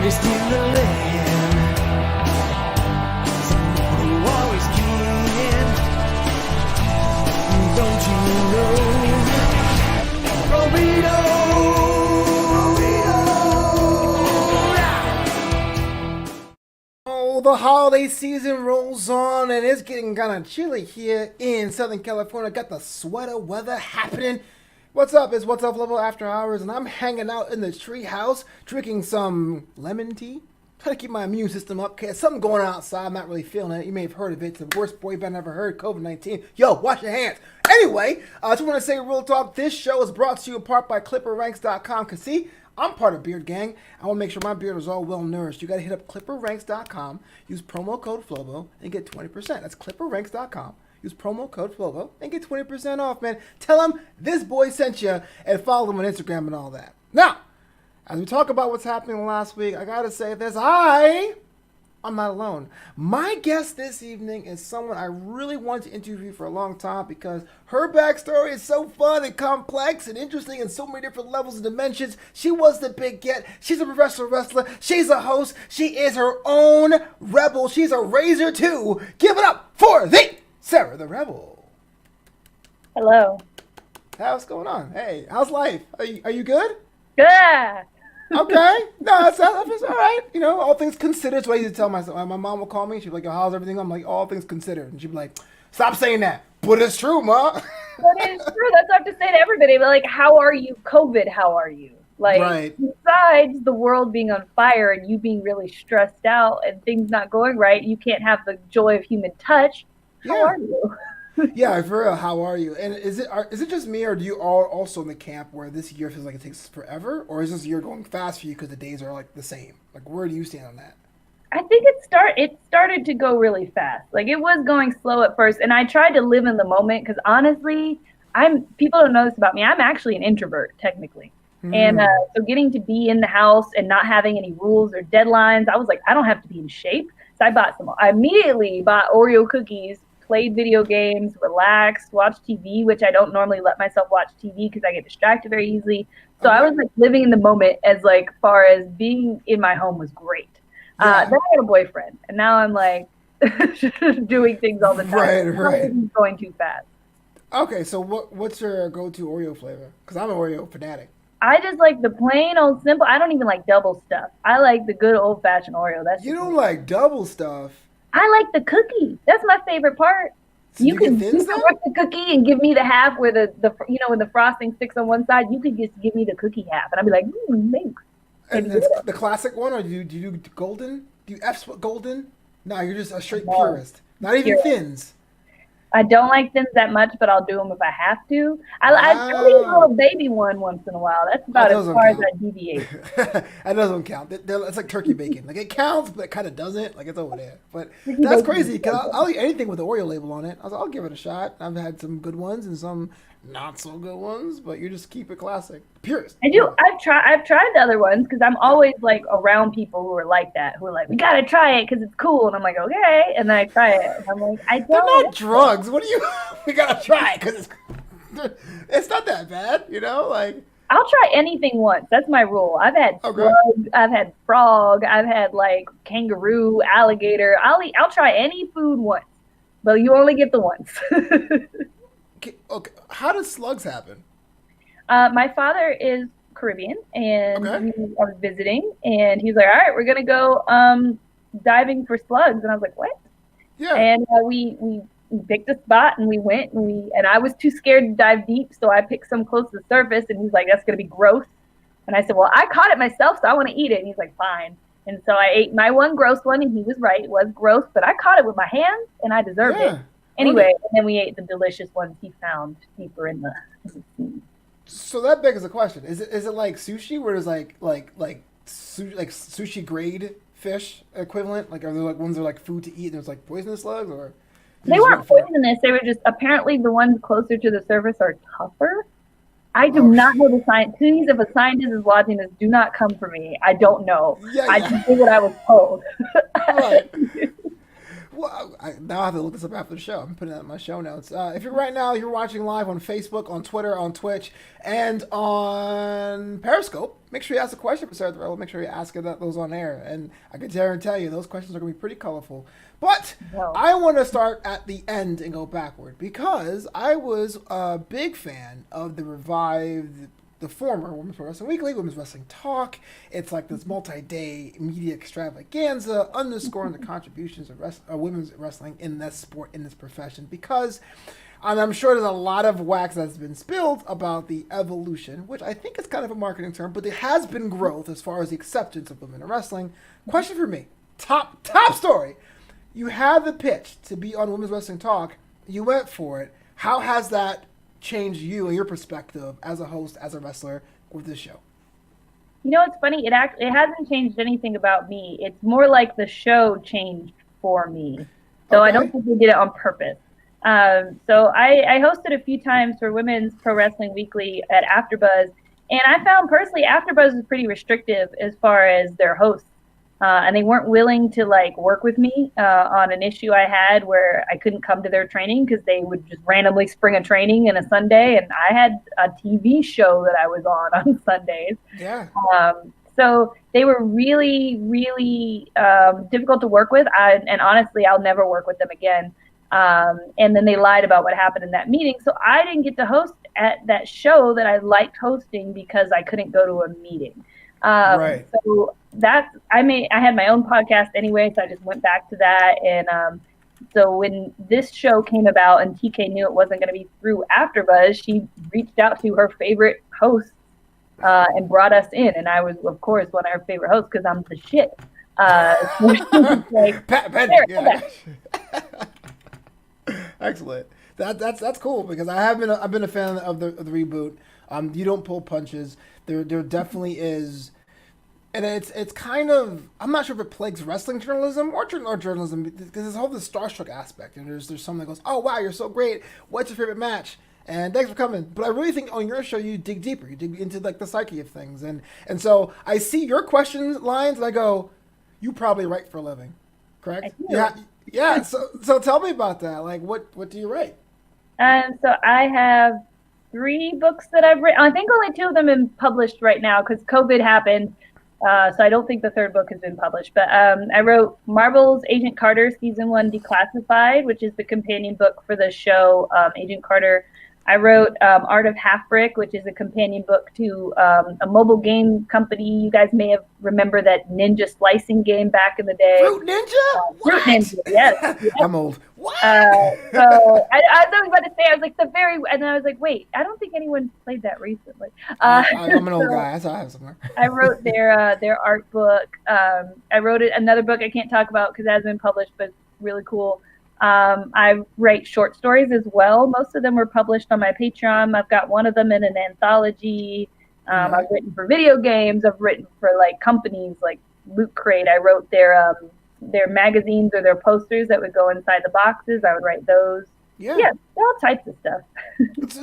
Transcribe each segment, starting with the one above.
greatest in the land. Someone who always can. Don't you know? Burrito! Oh, the holiday season rolls on and it's getting kind of chilly here in Southern California. Got the sweater weather happening. What's up? It's Wassup Flobo After Hours, and I'm hanging out in the tree house drinking some lemon tea. Trying to keep my immune system up. Okay, something going on outside. I'm not really feeling it. You may have heard of it. It's the worst boy band I've ever heard. COVID-19. Yo, wash your hands. Anyway, I just want to say real talk. This show is brought to you in part by ClipperRanks.com. Because see, I'm part of Beard Gang. I want to make sure my beard is all well nourished. You got to hit up ClipperRanks.com. Use promo code Flobo and get 20%. That's ClipperRanks.com. Use promo code Flobo and get 20% off, man. Tell them this boy sent you and follow him on Instagram and all that. Now, as we talk about what's happening last week, I gotta say this. I'm not alone. My guest this evening is someone I really wanted to interview for a long time because her backstory is so fun and complex and interesting in so many different levels and dimensions. She was the big get. She's a professional wrestler. She's a host. She is her own rebel. She's a Razor too. Give it up for the Sarah the Rebel. Hello. How's going on? Hey, how's life? Are you good? Good. Okay. No, that's all right. You know, all things considered. It's what I used to tell myself. My mom will call me. She'd be like, "Yo, how's everything?" I'm like, "All things considered." And she'd be like, "Stop saying that." But it's true, Ma. But it's true. That's what I have to say to everybody. But like, how are you? COVID, how are you? Like, right. Besides the world being on fire and you being really stressed out and things not going right, you can't have the joy of human touch. How are you? Yeah, for real, how are you? And is it just me, or do you all also in the camp where this year feels like it takes forever, or is this year going fast for you because the days are like the same? Like, where do you stand on that? I think it started to go really fast. Like, it was going slow at first, and I tried to live in the moment because honestly, people don't know this about me. I'm actually an introvert technically, and so getting to be in the house and not having any rules or deadlines, I was like, I don't have to be in shape. So I immediately bought Oreo cookies. Played video games, relaxed, watched TV, which I don't normally let myself watch TV because I get distracted very easily. So I was like living in the moment as like far as being in my home was great. Yeah. Then I had a boyfriend, and now I'm like doing things all the time. Right. Going too fast. Okay, so what's your go-to Oreo flavor? Because I'm an Oreo fanatic. I just like the plain old simple. I don't even like double stuff. I like the good old-fashioned Oreo. You don't like double stuff? I like the cookie. That's my favorite part. So you can rip the cookie and give me the half where the when the frosting sticks on one side. You could just give me the cookie half, and I'd be like, thanks. And it's the classic one, or do you do golden? Do you F-split golden? No, you're just a straight purist. Not even thins. I don't like thins that much, but I'll do them if I have to. I eat a little baby one once in a while. That's about as far as I deviate. That doesn't count. It's like turkey bacon. Like, it counts, but it kind of doesn't. Like, it's over there. But that's crazy because I'll eat anything with the Oreo label on it. I'll give it a shot. I've had some good ones and some not so good ones, but you just keep it classic. Purist. I do. I've tried the other ones because I'm always like around people who are like that, who are like, we gotta try it because it's cool, and I'm like, okay, and then I try it, and I'm like, I don't. They're not drugs. What do you? We gotta try it because it's not that bad, you know. Like, I'll try anything once. That's my rule. I've had slug, I've had frog, I've had like kangaroo, alligator. I'll try any food once, but you only get the once. Okay. How does slugs happen? My father is Caribbean, and we are visiting, and he's like, all right, we're going to go diving for slugs. And I was like, what? Yeah. And we picked a spot, and we went, and I was too scared to dive deep, so I picked some close to the surface, and he's like, that's going to be gross. And I said, well, I caught it myself, so I want to eat it. And he's like, fine. And so I ate my one gross one, and he was right. It was gross, but I caught it with my hands, and I deserved it. Anyway, and then we ate the delicious ones he found deeper in the sea. So that begs the question: Is it like sushi, where there's like sushi grade fish equivalent? Like, are there like ones that are like food to eat and there's like poisonous slugs, or they weren't poisonous? They were just apparently the ones closer to the surface are tougher. I do not know the science. Please, if a scientist is watching this, do not come for me. I don't know. I just did what I was told. Right. Well, now I have to look this up after the show. I'm putting that in my show notes. If you're right now, you're watching live on Facebook, on Twitter, on Twitch, and on Periscope. Make sure you ask a question for Sarah Thorell. Make sure you ask her those on air. And I can tell you, those questions are going to be pretty colorful. But Wow. I want to start at the end and go backward because I was a big fan of the revived, the former Women's Pro Wrestling Weekly, Women's Wrestling Talk. It's like this multi-day media extravaganza underscoring the contributions of women's wrestling in this sport, in this profession. Because, and I'm sure there's a lot of wax that's been spilled about the evolution, which I think is kind of a marketing term, but there has been growth as far as the acceptance of women in wrestling. Question for me, top story. You had the pitch to be on Women's Wrestling Talk. You went for it. How has that changed you and your perspective as a host, as a wrestler with this show? You know, it's funny. It hasn't changed anything about me. It's more like the show changed for me. So Okay. I don't think they did it on purpose. So I hosted a few times for Women's Pro Wrestling Weekly at AfterBuzz, and I found personally AfterBuzz was pretty restrictive as far as their hosts. And they weren't willing to work with me on an issue I had where I couldn't come to their training because they would just randomly spring a training in a Sunday, and I had a TV show that I was on Sundays. Yeah. So they were really, really difficult to work with. And honestly, I'll never work with them again. And then they lied about what happened in that meeting. So I didn't get to host at that show that I liked hosting because I couldn't go to a meeting. Right. So I had my own podcast anyway, so I just went back to that. And so when this show came about and TK knew it wasn't going to be through AfterBuzz, she reached out to her favorite host and brought us in. And I was, of course, one of her favorite hosts because I'm the shit. Yeah. Excellent. That's cool because I've been a fan of the reboot. You don't pull punches. There definitely is, and it's kind of, I'm not sure if it plagues wrestling journalism or journalism because there's all this starstruck aspect, and there's someone that goes, oh wow, you're so great. What's your favorite match? And thanks for coming. But I really think on your show you dig deeper. You dig into the psyche of things, and so I see your question lines and I go, you probably write for a living, correct? Yeah. So tell me about that. What do you write? So I have 3 books that I've written. I think only 2 of them have been published right now because COVID happened. So I don't think the 3rd book has been published. But I wrote Marvel's Agent Carter Season 1 Declassified, which is the companion book for the show Agent Carter. I wrote Art of Half Brick, which is a companion book to a mobile game company. You guys may have remember that ninja slicing game back in the day. Fruit Ninja? Fruit Ninja, yes. I'm old. What? So I was about to say, and then I was like, wait, I don't think anyone played that recently. I'm an old guy. I saw it somewhere. I wrote their art book. I wrote another book I can't talk about because it hasn't been published, but it's really cool. I write short stories as well. Most of them were published on my Patreon. I've got one of them in an anthology. I've written for video games. I've written for companies like Loot Crate. I wrote their magazines or their posters that would go inside the boxes. I would write those. Yeah, all types of stuff.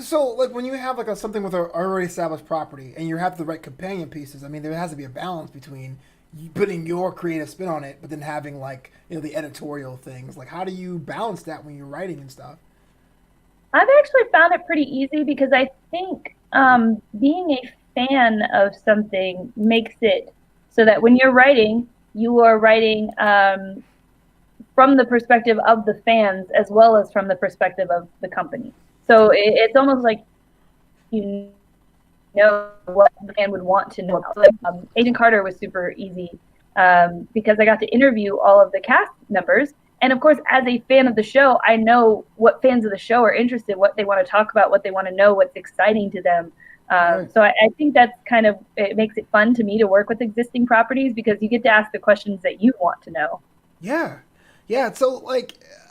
So when you have something with an already established property and you have the right companion pieces, I mean, there has to be a balance between you putting your creative spin on it, but then having the editorial things. How do you balance that when you're writing and stuff? I've actually found it pretty easy because I think being a fan of something makes it so that when you're writing, you are writing from the perspective of the fans as well as from the perspective of the company. So it's almost like you know what the fan would want to know about. Agent Carter was super easy because I got to interview all of the cast members. And of course, as a fan of the show, I know what fans of the show are interested in, what they want to talk about, what they want to know, what's exciting to them. So I think that's it makes it fun to me to work with existing properties because you get to ask the questions that you want to know. Yeah. So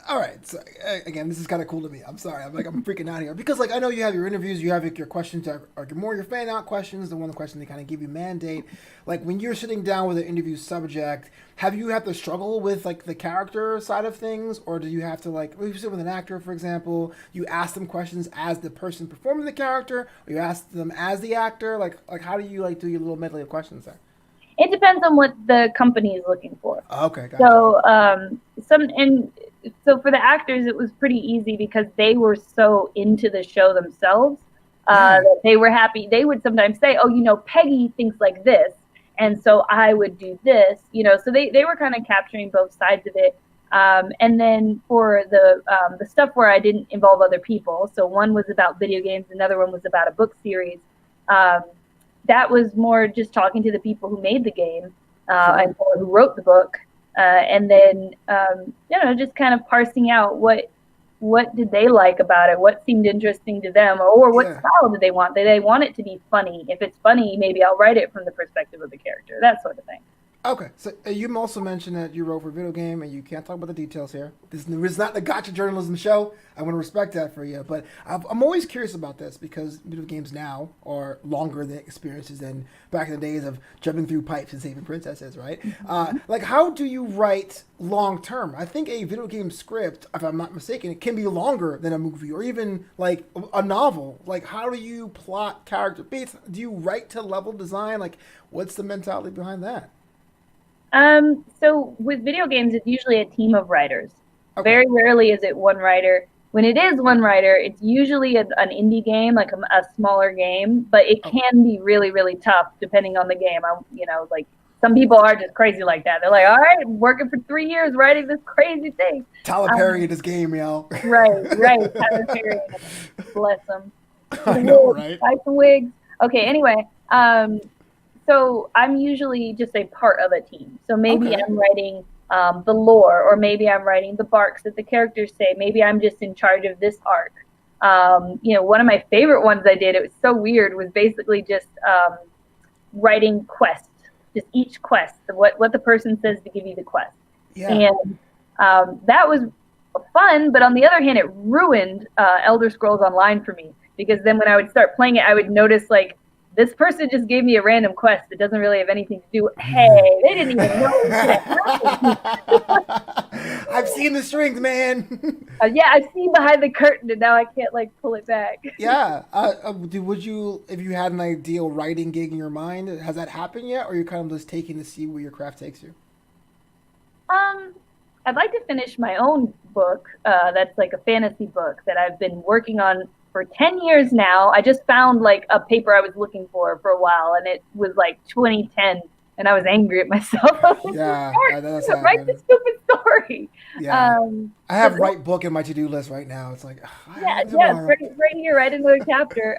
all right. So again, this is kind of cool to me. I'm sorry. I'm freaking out here because I know you have your interviews, you have your questions are more your fan out questions, the question they kind of give you mandate. When you're sitting down with an interview subject, have you had to struggle with the character side of things, or do you have to if you sit with an actor, for example, you ask them questions as the person performing the character, or you ask them as the actor? How do you do your little medley of questions there? It depends on what the company is looking for. Okay, gotcha. So so for the actors, it was pretty easy because they were so into the show themselves Yeah. that they were happy. They would sometimes say, "Oh, Peggy thinks like this, and so I would do this." So they were kind of capturing both sides of it. And then for the stuff where I didn't involve other people, so one was about video games, another one was about a book series. That was more just talking to the people who made the game and who wrote the book. And then just kind of parsing out what did they like about it, what seemed interesting to them, or what style did they want. Did they want it to be funny? If it's funny, maybe I'll write it from the perspective of the character, that sort of thing. Okay, so you also mentioned that you wrote for a video game, and you can't talk about the details here. This is not the gotcha journalism show. I want to respect that for you, but I'm always curious about this because video games now are longer than experiences than back in the days of jumping through pipes and saving princesses, right? Like, how do you write long term? I think a video game script, if I'm not mistaken, it can be longer than a movie or even like a novel. Like, how do you plot character beats? Do you write to level design? Like, what's the mentality behind that? So with video games, it's usually a team of writers. Okay. Very rarely is it one writer. When it is one writer, it's usually an indie game, like a smaller game, but it can be really, really tough depending on the game. Like some people are just crazy like that. They're like, all right, I'm working for 3 years writing this crazy thing. Tyler Perry in this game, yo. Right. Tyler Perry, bless him. I know, right? Buy some wigs. Okay, anyway, so I'm usually just a part of a team. So maybe I'm writing the lore, or maybe I'm writing the barks that the characters say. Maybe I'm just in charge of this arc. One of my favorite ones I did, it was so weird, was basically just writing quests, just each quest, what the person says to give you the quest. Yeah. And that was fun, but on the other hand, it ruined Elder Scrolls Online for me, because then when I would start playing it, I would notice, like, this person just gave me a random quest that doesn't really have anything to do. Hey, they didn't even know I've seen the strings, man. Yeah, I've seen behind the curtain, and now I can't pull it back. Yeah. Would you, if you had an ideal writing gig in your mind, has that happened yet, or are you kind of just taking to see where your craft takes you? I'd like to finish my own book. That's like a fantasy book that I've been working on for 10 years now. I just found a paper I was looking for a while, and it was 2010, and I was angry at myself. Yeah, that's write this stupid story. Yeah, I have write book in my to-do list right now. It's like, right here, write another chapter.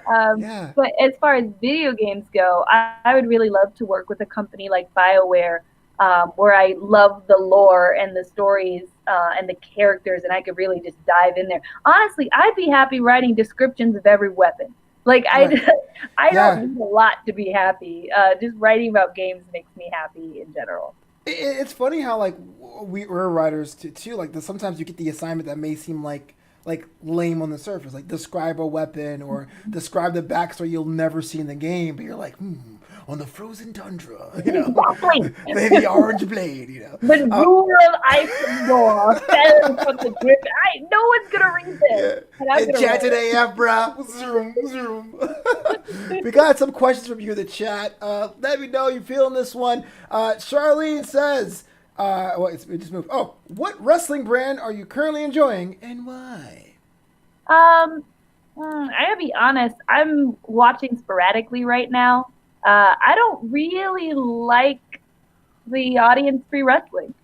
But as far as video games go, I would really love to work with a company like BioWare, where I love the lore and the stories and the characters, and I could really just dive in there. Honestly, I'd be happy writing descriptions of every weapon. I don't need a lot to be happy. Just writing about games makes me happy in general. It's funny how we're writers too. Sometimes you get the assignment that may seem like lame on the surface, like describe a weapon or describe the backstory you'll never see in the game, but you're like, on the frozen tundra, Exactly. the orange blade, The rule of Isidore fell from the grip. No one's gonna read this. Yeah. Chat today, bruh. Zoom. We got some questions from you in the chat. Let me know you feeling this one. Charlene says, it just moved. Oh, what wrestling brand are you currently enjoying and why? I gotta be honest. I'm watching sporadically right now. I don't really like the audience-free wrestling,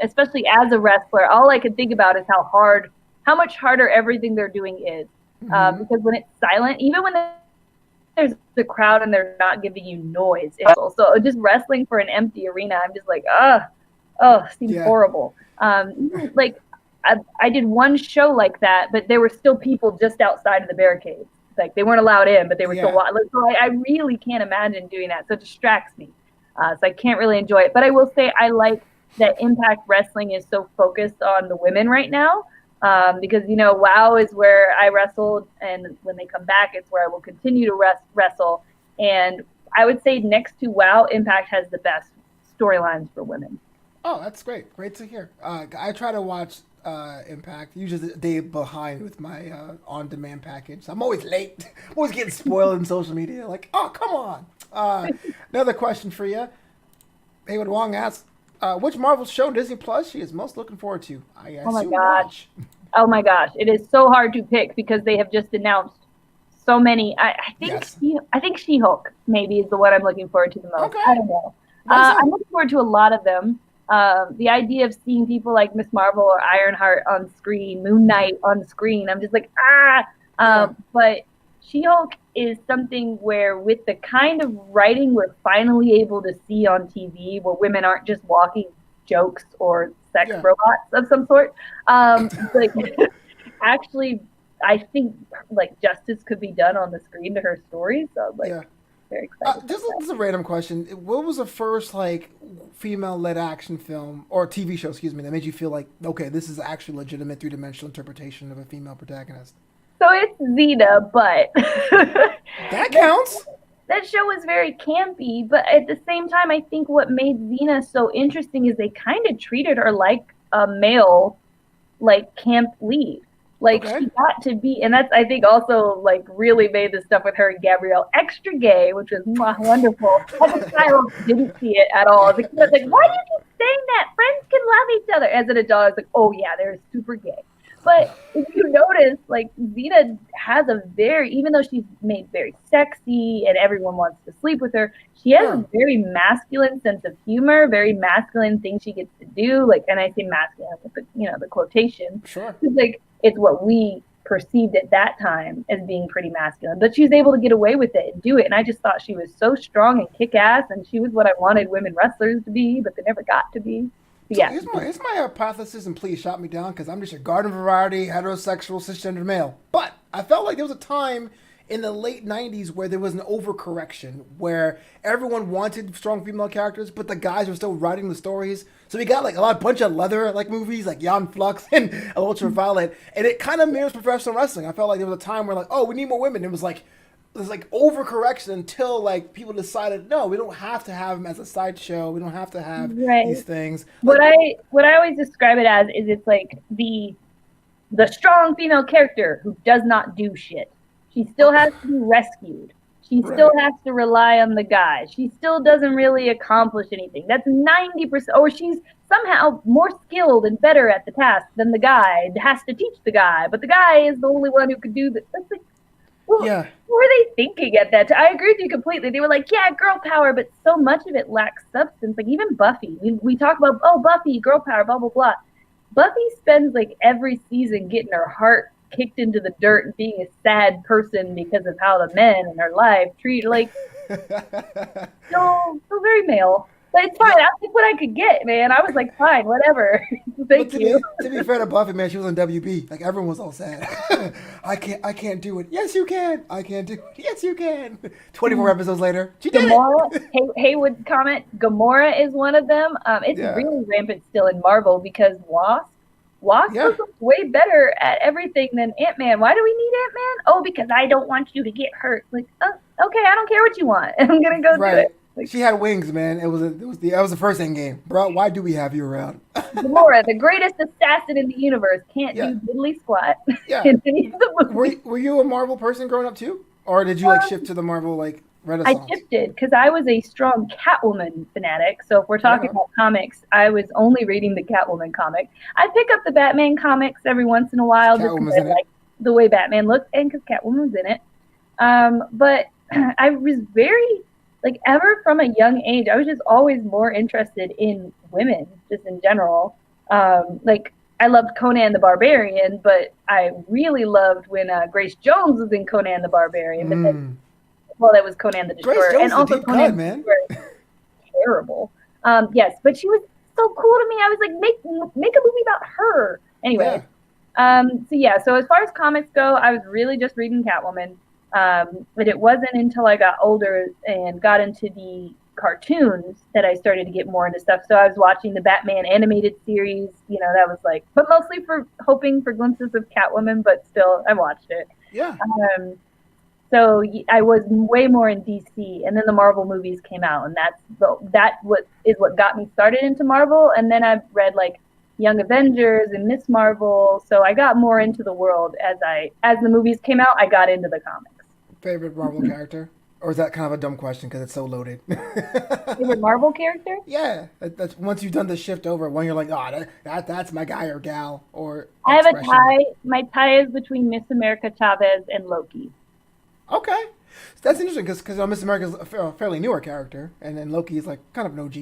especially as a wrestler. All I can think about is how much harder everything they're doing is. Because when it's silent, even when there's the crowd and they're not giving you noise, so just wrestling for an empty arena, I'm just like, seems horrible. I did one show like that, but there were still people just outside of the barricades. They weren't allowed in, but they were still watching. So I really can't imagine doing that. So it distracts me. So I can't really enjoy it. But I will say I like that Impact Wrestling is so focused on the women right now. Because, WoW is where I wrestled. And when they come back, it's where I will continue to wrestle. And I would say next to WoW, Impact has the best storylines for women. Oh, that's great. Great to hear. I try to watch Impact, usually a day behind with my on-demand package. So I'm always late. I'm always getting spoiled in social media. Like, oh, come on. Another question for you. Haywood Wong asks, Which Marvel show Disney Plus she is most looking forward to? I Oh my assume gosh. Watch. Oh my gosh. It is so hard to pick because they have just announced so many. Yes. I think She-Hulk maybe is the one I'm looking forward to the most. Okay. I don't know. Why so? I'm looking forward to a lot of them. The idea of seeing people like Miss Marvel or Ironheart on screen, Moon Knight on screen, I'm just like, ah. Yeah. But She-Hulk is something where, with the kind of writing we're finally able to see on TV, where women aren't just walking jokes or sex Yeah. robots of some sort, like actually, I think like justice could be done on the screen to her story. So like, Yeah. very excited. Just a random question. What was the first like female-led action film or TV show, excuse me, that made you feel like, okay, this is actually legitimate three-dimensional interpretation of a female protagonist? So it's Xena, but That counts. that show was very campy. But at the same time, I think what made Xena so interesting is they kind of treated her like a male, like camp lead. Like Okay. she got to be, and that's I think also like really made the stuff with her and Gabrielle extra gay, which was wonderful. As a child, didn't see it at all. As a kid, I was like, why do you keep saying that? Friends can love each other. As an adult, I was like, oh yeah, they're super gay. But if you notice, like Xena has a very, even though she's made very sexy and everyone wants to sleep with her, she has Yeah. a very masculine sense of humor, very masculine things she gets to do. Like, and I say masculine with the, the quotation. Sure. It's like it's what we perceived at that time as being pretty masculine, but she was able to get away with it and do it. And I just thought she was so strong and kick ass, and she was what I wanted women wrestlers to be, but they never got to be. But So yeah, here's my hypothesis, and please shot me down because I'm just a garden variety, heterosexual, cisgender male. But I felt like there was a time in the late 90s where there was an overcorrection, where everyone wanted strong female characters, but the guys were still writing the stories. So we got like a bunch of leather like movies like Young Flux and Ultraviolet, and it kind of mirrors professional wrestling. I felt like there was a time where like, oh, we need more women. It was like overcorrection until like people decided, no, we don't have to have them as a sideshow. We don't have to have right. these things. What I always describe it as is it's like the strong female character who does not do shit. She still has to be rescued. She still has to rely on the guy. She still doesn't really accomplish anything. That's 90%, or she's somehow more skilled and better at the task than the guy. Has to teach the guy, but the guy is the only one who could do this. That's like, well, Yeah. what were they thinking at that time? I agree with you completely. They were like, yeah, girl power, but so much of it lacks substance. Like even Buffy, we talk about, oh, Buffy, girl power, blah, blah, blah. Buffy spends like every season getting her heart kicked into the dirt and being a sad person because of how the men in her life treat her. Like, so very male. But it's fine. I'll take what I could get, man. I was like, fine, whatever. Thank you. To be fair to Buffy, man, she was on WB. Like everyone was all sad. I can't do it. Yes, you can. I can't do it. Yes, you can. 24 episoals later, she did Gamora, Haywood comment, Gamora is one of them. It's really rampant still in Marvel because Wasp was way better at everything than Ant-Man. Why do we need Ant-Man? Oh, because I don't want you to get hurt. Like, oh, okay, I don't care what you want. I'm gonna go do it. Like, she had wings, man. That was the first Endgame, bro. Why do we have you around? Gamora, the greatest assassin in the universe, can't do diddly squat. Yeah. In any of the movies. Were you a Marvel person growing up too, or did you like shift to the Marvel like Renaissance? I shifted because I was a strong Catwoman fanatic. So if we're talking about comics, I was only reading the Catwoman comic. I pick up the Batman comics every once in a while just because I like the way Batman looked and because Catwoman was in it. But I was very, like, ever from a young age, I was just always more interested in women, just in general. Like, I loved Conan the Barbarian, but I really loved when Grace Jones was in Conan the Barbarian. But then, well, that was Conan the Destroyer, and also Conan the Destroyer. Terrible. Yes, but she was so cool to me. I was like, make a movie about her. Anyway, so as far as comics go, I was really just reading Catwoman. But it wasn't until I got older and got into the cartoons that I started to get more into stuff. So I was watching the Batman animated series, that was like, but mostly for hoping for glimpses of Catwoman, but still I watched it. Yeah. So I was way more in DC, and then the Marvel movies came out, and that is what got me started into Marvel. And then I've read like Young Avengers and Miss Marvel, so I got more into the world as the movies came out. I got into the comics. Favorite Marvel character? Or is that kind of a dumb question because it's so loaded? Favorite Marvel character? Yeah, that's once you've done the shift over, when you're like, oh, that's my guy or gal or I have a expression. tie. My tie is between Miss America Chavez and Loki. Okay, that's interesting because Miss America's a fairly newer character, and then Loki is like kind of an OG.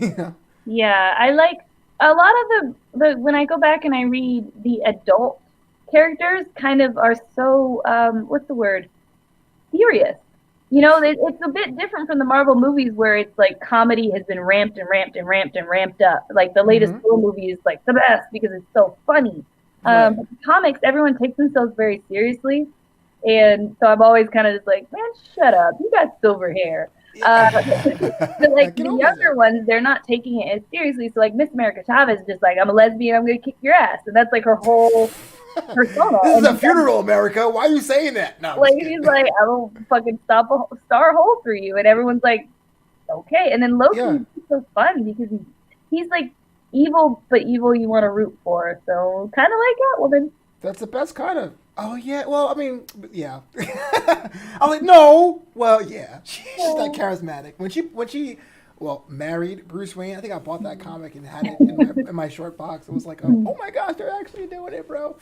you know? Yeah, I like a lot of the when I go back and I read the adult characters kind of are so what's the word? Serious. You know, it's a bit different from the Marvel movies where it's like comedy has been ramped and ramped and ramped and ramped up. Like the latest Mm-hmm. Thor movie is like the best because it's so funny. Right. But the comics, everyone takes themselves very seriously, and so I'm always kind of just like, man, shut up, you got silver hair. But like Get the over younger yourself. ones, they're not taking it as seriously. So like Miss America Chavez is just like, I'm a lesbian, I'm gonna kick your ass, and that's like her whole persona. This is And a funeral, America. Why are you saying that? No, I'm like just he's kidding. like, I will fucking stop a star hole for you, and everyone's like, okay. And then Loki Yeah, is so fun because he's like evil, but evil you want to root for. So kind of like Catwoman. that's the best kind of. Oh yeah, well I mean, yeah. I'm like no, well yeah, she's not charismatic. When she well married Bruce Wayne. I think I bought that comic and had it in my short box. It was like, oh my gosh, they're actually doing it, bro.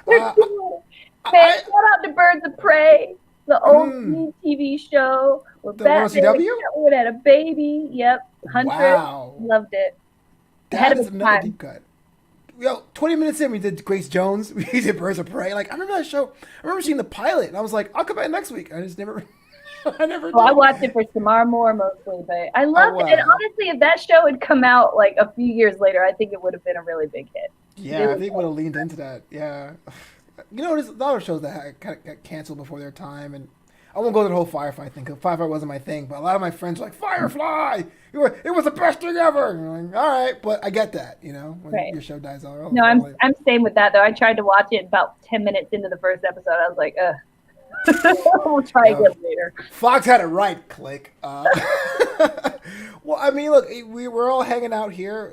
They're Uh, cool. Man, I, shout out to Birds of Prey, the old mm, TV show where the one on Batman and CW. Catwoman had a baby. Yep, Huntress, Wow, loved it. Ahead that of is its another time. deep cut. Yo, 20 minutes in, we did Grace Jones. We did Birds of Prey. Like, I remember that show. I remember seeing the pilot, and I was like, I'll come back next week. I just never, I never Well, I did. watched it for Samar Moore mostly, but I Oh, loved it. And wow. honestly, if that show had come out like a few years later, I think it would have been a really big hit. It Yeah, I was think would have leaned into that. Yeah. You know, there's a lot of shows that kind of got canceled before their time, and I won't go to the whole Firefly thing because Firefly wasn't my thing. But a lot of my friends were like, Firefly, it was the best thing ever. And I'm like, all right, but I get that, when right. your show dies out. No, I'm I'm like, I'm same with that though. I tried to watch it about 10 minutes into the first episode. I was like, ugh. We'll try yo, again later. Fox had it right, Click. Well, I mean, look, we're all hanging out here,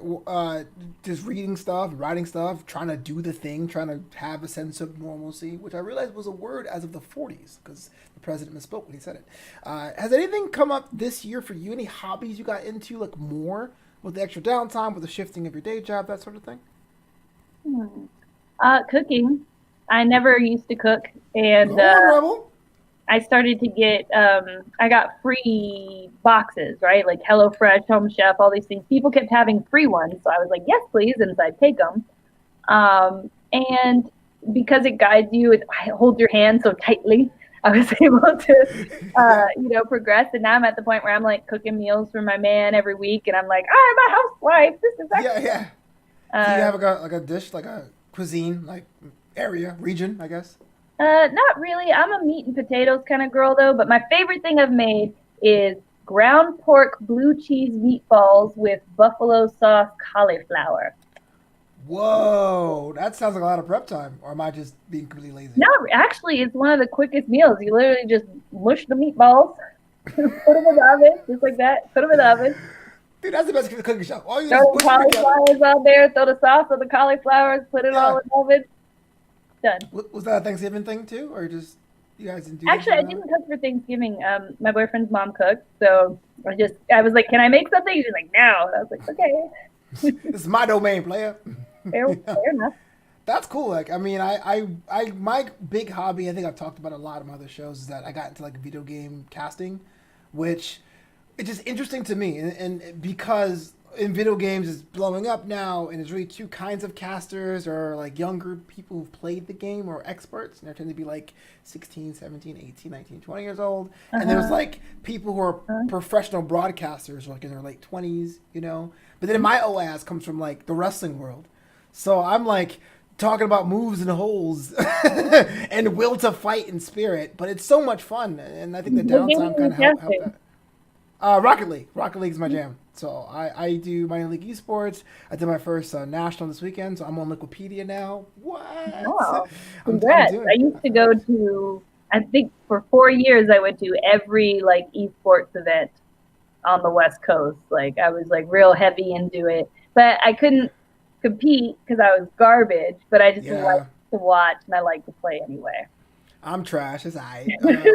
just reading stuff, writing stuff, trying to do the thing, trying to have a sense of normalcy, which I realized was a word as of the 40s because the president misspoke when he said it. Has anything come up this year for you? Any hobbies you got into, like more with the extra downtime, with the shifting of your day job, that sort of thing? Hmm. Cooking. I never used to cook, and Go on, Rebel. I started to get. I got free boxes, right? Like HelloFresh, Home Chef, all these things. People kept having free ones, so I was like, yes, please, and so I'd take them. And because it guides you, it holds your hand so tightly. I was able to, progress. And now I'm at the point where I'm like cooking meals for my man every week, and I'm like, I'm a housewife. This is Yeah, actually. yeah. Do you Uh, have like a dish, like a cuisine, like area, region, I guess? Not really. I'm a meat and potatoes kind of girl though, but my favorite thing I've made is ground pork blue cheese meatballs with buffalo sauce cauliflower. Whoa, that sounds like a lot of prep time. Or am I just being completely lazy? No, actually, it's one of the quickest meals. You literally just mush the meatballs, put them in the oven, just like that. Put them in the oven. Dude, that's the best cooking show. All you do is Throw the push them together. cauliflowers out there. Throw the sauce on the cauliflowers. Put it all Yeah. in the oven. Done. Was that a Thanksgiving thing too, or just you guys didn't do Actually, I Thanksgiving? didn't cook for Thanksgiving. My boyfriend's mom cooked, so I was like, "Can I make something?" She's like, "No." And I was like, "Okay, This is my domain, player. fair enough." That's cool. Like, I mean, my big hobby, I think I've talked about a lot of my other shows, is that I got into like video game casting, which it's just interesting to me, and because in video games it's blowing up now, and there's really two kinds of casters, or like younger people who've played the game or experts, and they tend to be like 16, 17, 18, 19, 20 years old, and there's Uh-huh. like people who are Uh-huh. professional broadcasters, like in their late 20s, But then my OAS comes from like the wrestling world, so I'm like talking about moves and holes and will to fight and spirit, but it's so much fun, and I think the What game downtime are kind you of help casting? that. Rocket League. Rocket League is my jam. So I do minor league esports. I did my first national this weekend, so I'm on Wikipedia now. What? Oh, I'm congrats! doing I used to go to. I think for 4 years I went to every like esports event on the West Coast. Like I was like real heavy into it, but I couldn't compete because I was garbage. But I just like Yeah. to watch and I like to play anyway. I'm trash. It's alright.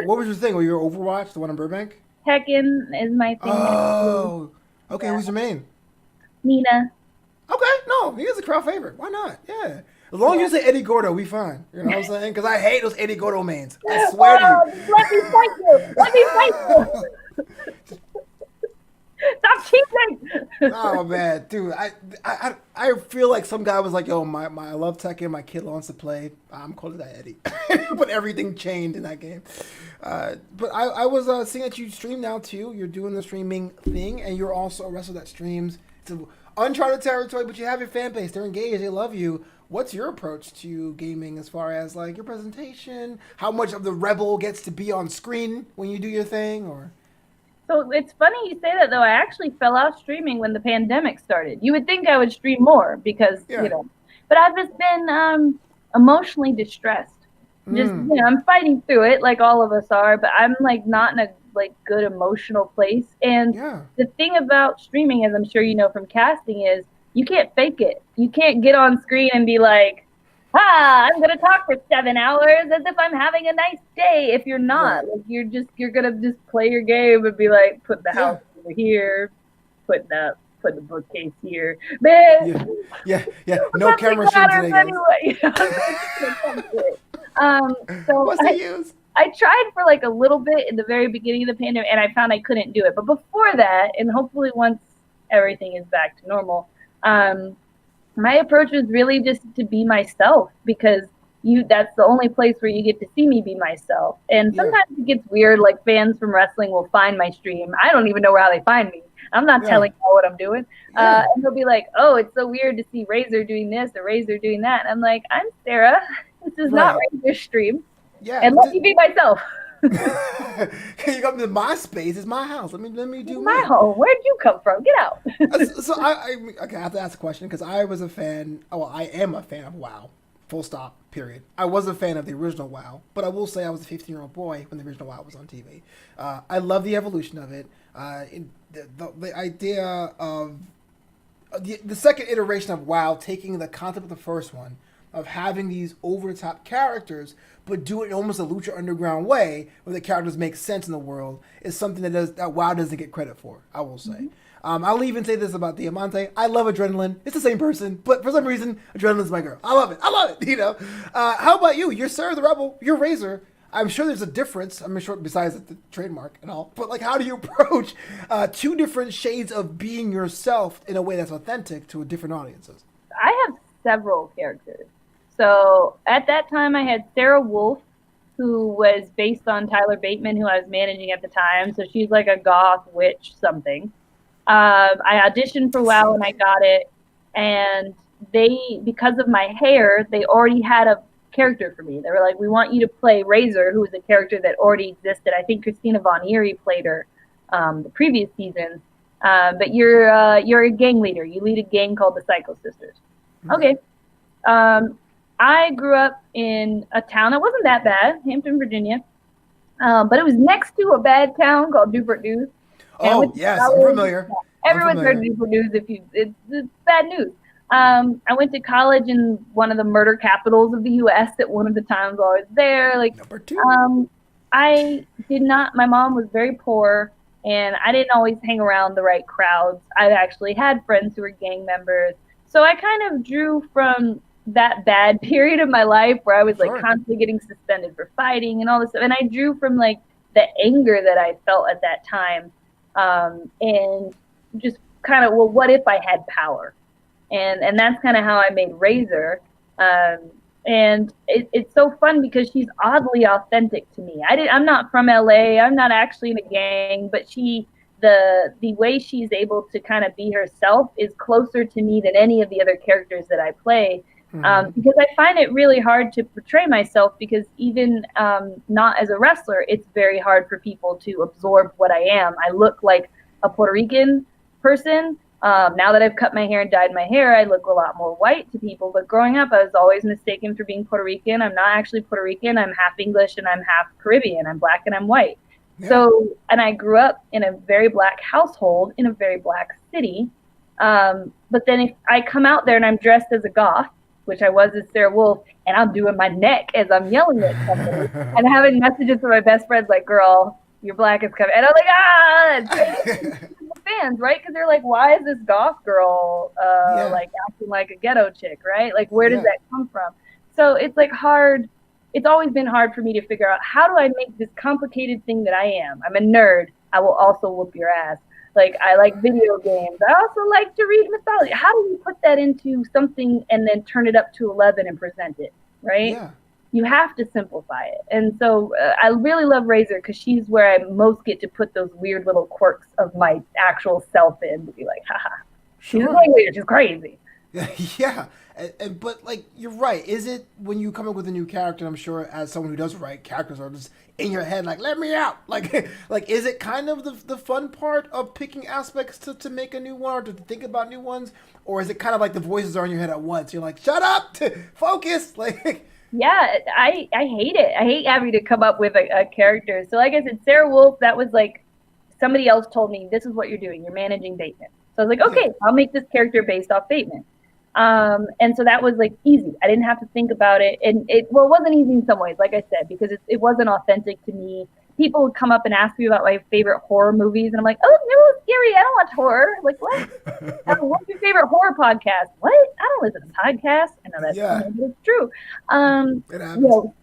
What was your thing? Were you Overwatch, the one in Burbank? Tekken is my thing next to Oh, okay. yeah. Who's your main? Nina. Okay, no, he is a crowd favorite. Why not? Yeah. As long as you say Eddie Gordo, we fine. You know what I'm saying? Because I hate those Eddie Gordo mains. I swear to Oh, let me fight you. Let me fight you. you. Stop cheating. Oh man, dude, I feel like some guy was like, "Yo, I love Tekken. My kid wants to play. I'm calling that Eddie." But everything changed in that game. But I was seeing that you stream now too. You're doing the streaming thing, and you're also a wrestler that streams. It's uncharted territory, but you have your fan base. They're engaged. They love you. What's your approach to gaming as far as like your presentation? How much of the rebel gets to be on screen when you do your thing, or? So it's funny you say that though. I actually fell off streaming when the pandemic started. You would think I would stream more because Yeah. but I've just been emotionally distressed. Just I'm fighting through it like all of us are, but I'm like not in a like good emotional place. And Yeah. the thing about streaming, as I'm sure you know from casting, is you can't fake it. You can't get on screen and be like, I'm gonna talk for 7 hours as if I'm having a nice day. If you're not, Right. like you're gonna just play your game and be like, put the Yeah. house over here, put the bookcase here. Man, Yeah. No camera shooting today, guys. anyway. So What's they use? I tried for like a little bit in the very beginning of the pandemic, and I found I couldn't do it. But before that, and hopefully once everything is back to normal, my approach was really just to be myself because that's the only place where you get to see me be myself. And Yeah. sometimes it gets weird, like fans from wrestling will find my stream. I don't even know how they find me. I'm not Yeah. telling you what I'm doing. Yeah. And they'll be like, oh, it's so weird to see Razor doing this or Razor doing that. And I'm like, I'm Sarah. This is not Right. Razor's stream. Yeah. And let me be myself. You come to my space. It's my house. Let me do My me. home. Where'd you come from? Get out. So okay, I have to ask a question because I was a fan. Oh, well, I am a fan of WoW. Full stop. Period. I was a fan of the original WoW, but I will say I was a 15-year-old boy when the original WoW was on TV. I love the evolution of it. The idea of the second iteration of WoW taking the concept of the first one of having these over-the-top characters, but do it in almost a Lucha Underground way, where the characters make sense in the world, is something that WoW doesn't get credit for. I will say. I'll even say this about Diamante. I love Adrenaline. It's the same person, but for some reason, Adrenaline's my girl. I love it. You know. How about you? You're Sarah the Rebel. You're Razor. I'm sure there's a difference. I'm sure besides the trademark and all. But like, how do you approach two different shades of being yourself in a way that's authentic to different audiences? I have several characters. So at that time, I had Sarah Wolf, who was based on Tyler Bateman, who I was managing at the time. So she's like a goth witch something. I auditioned for WoW and I got it. And because of my hair, they already had a character for me. They were like, we want you to play Razor, who was a character that already existed. I think Christina Von Eerie played her the previous season. But you're a gang leader. You lead a gang called the Psycho Sisters. Okay. I grew up in a town that wasn't that bad, Hampton, Virginia. But it was next to a bad town called Newport News. Oh, yes, I'm familiar. Everyone's heard of Newport News. It's bad news. I went to college in one of the murder capitals of the U.S. at one of the times I was there. Like, Number 2. I did not. My mom was very poor, and I didn't always hang around the right crowds. I actually had friends who were gang members, so I kind of drew from that bad period of my life where I was like constantly getting suspended for fighting and all this stuff. And I drew from like the anger that I felt at that time, and just kind of, well, what if I had power? And that's kind of how I made Razor. And it's so fun because she's oddly authentic to me. I'm not from LA. I'm not actually in a gang, but the way she's able to kind of be herself is closer to me than any of the other characters that I play. Because I find it really hard to portray myself because even not as a wrestler, it's very hard for people to absorb what I am. I look like a Puerto Rican person. Now that I've cut my hair and dyed my hair, I look a lot more white to people. But growing up, I was always mistaken for being Puerto Rican. I'm not actually Puerto Rican. I'm half English and I'm half Caribbean. I'm black and I'm white. Yeah. So, and I grew up in a very black household in a very black city. But then if I come out there and I'm dressed as a goth, which I was as Sarah Wolf, and I'm doing my neck as I'm yelling at somebody and having messages from my best friends like, girl, your black is coming. And I'm like, fans, right? Because they're like, why is this goth girl like acting like a ghetto chick, right? Like, where does that come from? So it's like hard. It's always been hard for me to figure out, how do I make this complicated thing that I am? I'm a nerd. I will also whoop your ass. Like, I like video games. I also like to read mythology. How do you put that into something and then turn it up to 11 and present it, right? Yeah. You have to simplify it. And so I really love Razor because she's where I most get to put those weird little quirks of my actual self in to be like, haha, she's weird, she's crazy. Yeah. But like, you're right. Is it when you come up with a new character? I'm sure as someone who does write, characters are just in your head like, let me out. Like is it kind of the fun part of picking aspects to make a new one or to think about new ones, or is it kind of like the voices are in your head at once? You're like, shut up, focus. Like, yeah, I hate it. I hate having to come up with a character. So like I said, Sarah Wolf, that was like somebody else told me, this is what you're doing. You're managing Bateman. So I was like, okay, I'll make this character based off Bateman. And so that was like easy. I didn't have to think about it. And it wasn't easy in some ways, like I said, because it wasn't authentic to me. People would come up and ask me about my favorite horror movies. And I'm like, oh, no, scary. I don't watch horror. Like, what? What's your favorite horror podcast? What? I don't listen to podcasts. I know that's true.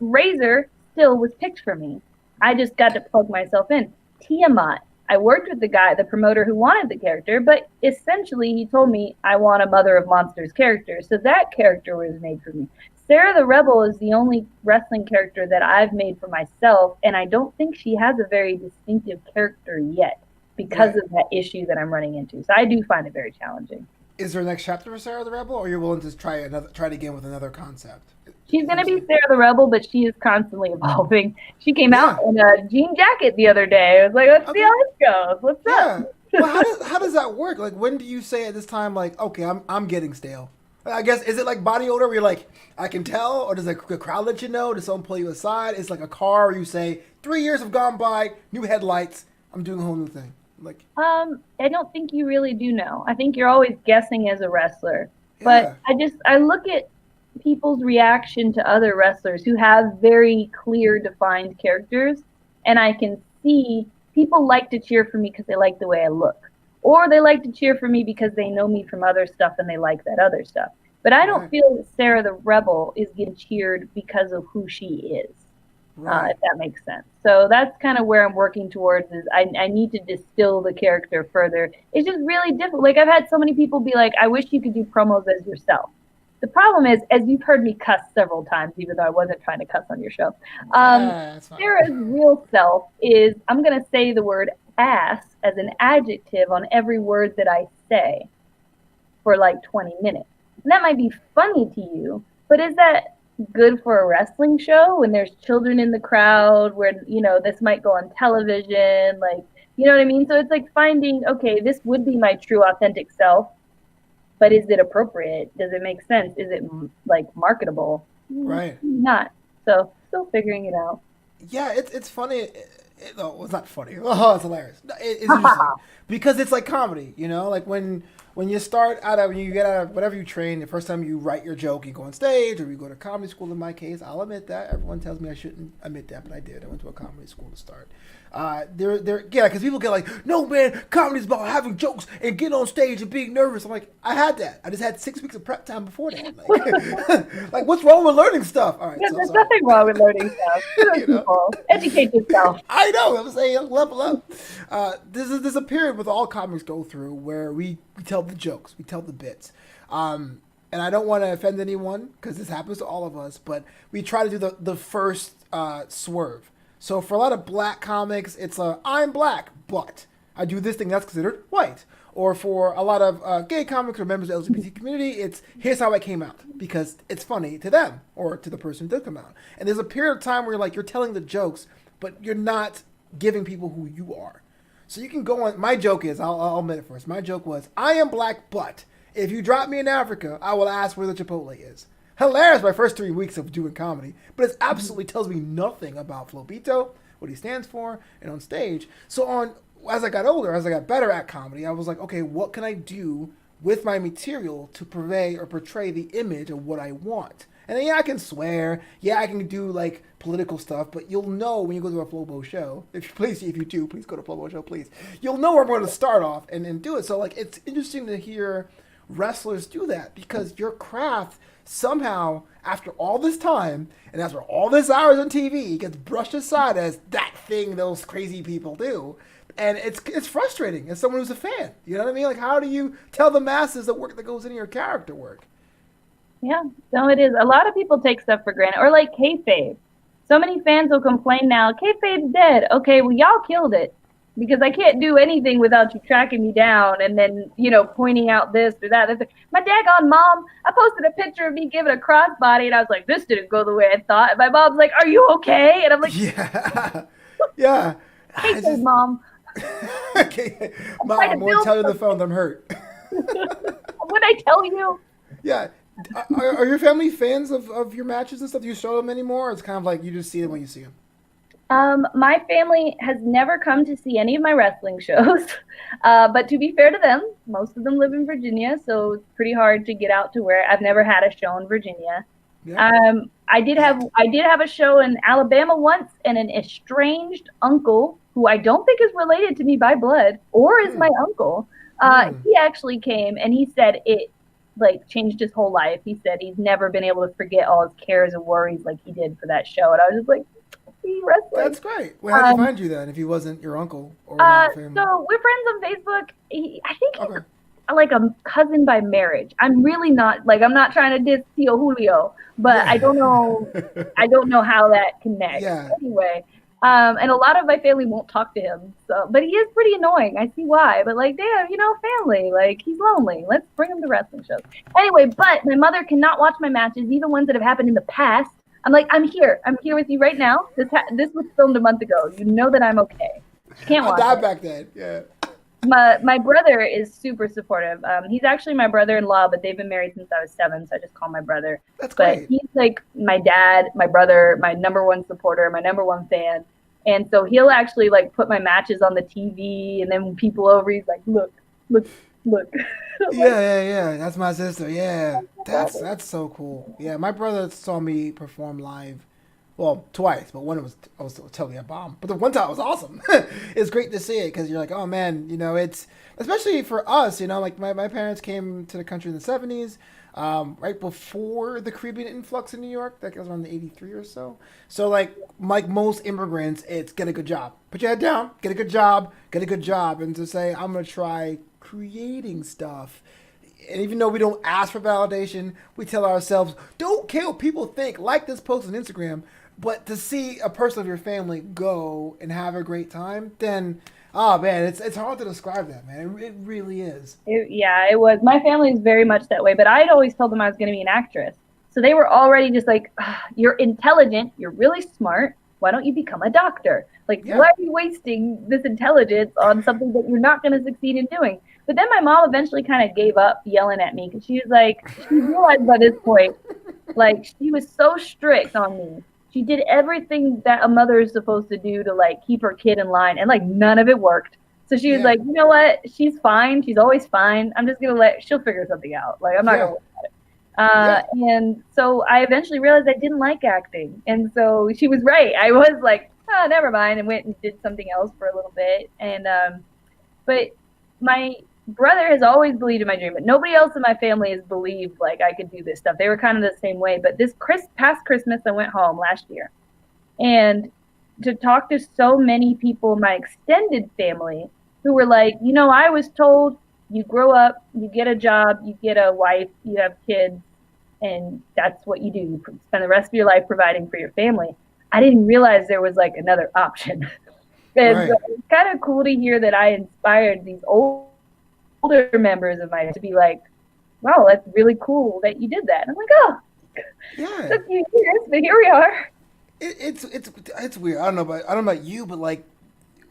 Razor still was picked for me. I just got to plug myself in. Tiamat. I worked with the promoter who wanted the character, but essentially he told me I want a Mother of Monsters character. So that character was made for me. Sarah the Rebel is the only wrestling character that I've made for myself, and I don't think she has a very distinctive character yet because of that issue that I'm running into. So I do find it very challenging. Is there a next chapter for Sarah the Rebel, or you're willing to try it again with another concept? She's going to be Sarah the Rebel, but she is constantly evolving. She came out in a jean jacket the other day. I was like, let's see how this goes. What's up? Well, how does that work? Like, when do you say at this time, like, okay, I'm getting stale? I guess, is it like body odor where you're like, I can tell? Or does the crowd let you know? Does someone pull you aside? It's like a car where you say, 3 years have gone by, new headlights, I'm doing a whole new thing. Like, I don't think you really do know. I think you're always guessing as a wrestler. But I look at people's reaction to other wrestlers who have very clear, defined characters, and I can see people like to cheer for me because they like the way I look. Or they like to cheer for me because they know me from other stuff and they like that other stuff. But I don't feel that Sarah the Rebel is getting cheered because of who she is, if that makes sense. So that's kind of where I'm working towards is I need to distill the character further. It's just really difficult. Like, I've had so many people be like, I wish you could do promos as yourself. The problem is, as you've heard me cuss several times, even though I wasn't trying to cuss on your show, Sarah's real self is, I'm going to say the word ass as an adjective on every word that I say for like 20 minutes. And that might be funny to you, but is that good for a wrestling show when there's children in the crowd where, this might go on television? Like, you know what I mean? So it's like finding, okay, this would be my true authentic self, but is it appropriate? Does it make sense? Is it like marketable? Right. Not. So still figuring it out. Yeah, it's funny. It's not funny. Oh, it's hilarious. It's interesting because it's like comedy, like when you when you get out of whatever you train, the first time you write your joke, you go on stage or you go to comedy school. In my case, I'll admit that. Everyone tells me I shouldn't admit that, but I did. I went to a comedy school to start. Because people get like, no man, comedy's about having jokes and getting on stage and being nervous. I'm like, I had that. I just had 6 weeks of prep time before that. Like, like what's wrong with learning stuff? All right, there's nothing wrong with learning stuff. Educate yourself. I know. I'm saying level up. There's a period with all comics go through where we tell the jokes, we tell the bits. And I don't want to offend anyone because this happens to all of us, but we try to do the first swerve. So for a lot of black comics, it's I'm black, but I do this thing that's considered white. Or for a lot of gay comics or members of the LGBT community, it's here's how I came out because it's funny to them or to the person who did come out. And there's a period of time where you're telling the jokes, but you're not giving people who you are. So you can go on. My joke is, I'll admit it first. My joke was, I am black, but if you drop me in Africa, I will ask where the Chipotle is. Hilarious my first 3 weeks of doing comedy, but it absolutely tells me nothing about Flobito, what he stands for, and on stage. So as I got older, as I got better at comedy, I was like, okay, what can I do with my material to purvey or portray the image of what I want? And then, yeah, I can swear. Yeah, I can do like political stuff, but you'll know when you go to a Flobo show. If you do, please go to Flobo show, please. You'll know where I'm going to start off and do it. So like, it's interesting to hear wrestlers do that because your craft somehow, after all this time and after all this hours on TV, gets brushed aside as that thing those crazy people do. And it's frustrating as someone who's a fan. You know what I mean? Like, how do you tell the masses the work that goes into your character work? Yeah, no, it is. A lot of people take stuff for granted, or like kayfabe. So many fans will complain now, kayfabe's dead. Okay, well, y'all killed it because I can't do anything without you tracking me down and then, pointing out this or that. My daggone mom, I posted a picture of me giving a crossbody, and I was like, this didn't go the way I thought. And my mom's like, are you okay? And I'm like, yeah, yeah. Kayfabe, Mom. Okay, Mom, I'm going to tell you on the phone that I'm hurt. Would I tell you? Yeah. Are your family fans of your matches and stuff? Do you show them anymore? Or it's kind of like you just see them when you see them? My family has never come to see any of my wrestling shows. But to be fair to them, most of them live in Virginia, so it's pretty hard to get out to where I've never had a show in Virginia. Yeah. I did have a show in Alabama once, and an estranged uncle who I don't think is related to me by blood or is my uncle. He actually came and he said it changed his whole life. He said he's never been able to forget all his cares and worries like he did for that show. And I was just like, see wrestling. That's great. Well, how did you find you then if he wasn't your uncle or not family? So we're friends on Facebook. I think he's like a cousin by marriage. I'm really not I'm not trying to diss Tio Julio, but I don't know how that connects. Yeah. Anyway. And a lot of my family won't talk to him. So, but he is pretty annoying. I see why. But damn, family. He's lonely. Let's bring him to wrestling shows. Anyway, but my mother cannot watch my matches, even ones that have happened in the past. I'm like, I'm here. I'm here with you right now. This was filmed a month ago. You know that I'm okay. She can't watch. I died back then. Yeah. My brother is super supportive. He's actually my brother-in-law, but they've been married since I was 7, so I just call him my brother. That's great. But he's like my dad, my brother, my number one supporter, my number one fan. And so he'll actually put my matches on the TV, and then when people over, he's like, look. Yeah. That's my sister. Yeah, that's so cool. Yeah, my brother saw me perform live. Well, twice, but one I was totally a bomb. But the one time it was awesome. It's great to see it because you're like, oh man, it's especially for us. My parents came to the country in the 70s. Right before the Caribbean influx in New York, that was around the 83 or so. So like most immigrants, it's get a good job. Put your head down, get a good job. And to say, I'm going to try creating stuff. And even though we don't ask for validation, we tell ourselves, don't care what people think. Like this post on Instagram. But to see a person of your family go and have a great time, then... Oh man, it's hard to describe that, man. It really is. It was. My family is very much that way, but I'd always told them I was going to be an actress. So they were already just like, you're intelligent, you're really smart. Why don't you become a doctor? Why are you wasting this intelligence on something that you're not going to succeed in doing? But then my mom eventually kind of gave up yelling at me because she was like, she realized by this point, she was so strict on me. She did everything that a mother is supposed to do to keep her kid in line, and none of it worked. So she was like, you know what? She's fine. She's always fine. I'm just gonna she'll figure something out. I'm not gonna worry about it. And so I eventually realized I didn't like acting, and so she was right. I was like, oh, never mind, and went and did something else for a little bit. And but my brother has always believed in my dream, but nobody else in my family has believed I could do this stuff. They were kind of the same way. But this past Christmas, I went home last year, and to talk to so many people in my extended family who were like, I was told you grow up, you get a job, you get a wife, you have kids, and that's what you do. You spend the rest of your life providing for your family. I didn't realize there was another option. And so it's kind of cool to hear that I inspired these older members of mine to be like, wow, that's really cool that you did that. And I'm like, oh, yeah, a few years, but here we are. It's weird. I don't know about you, but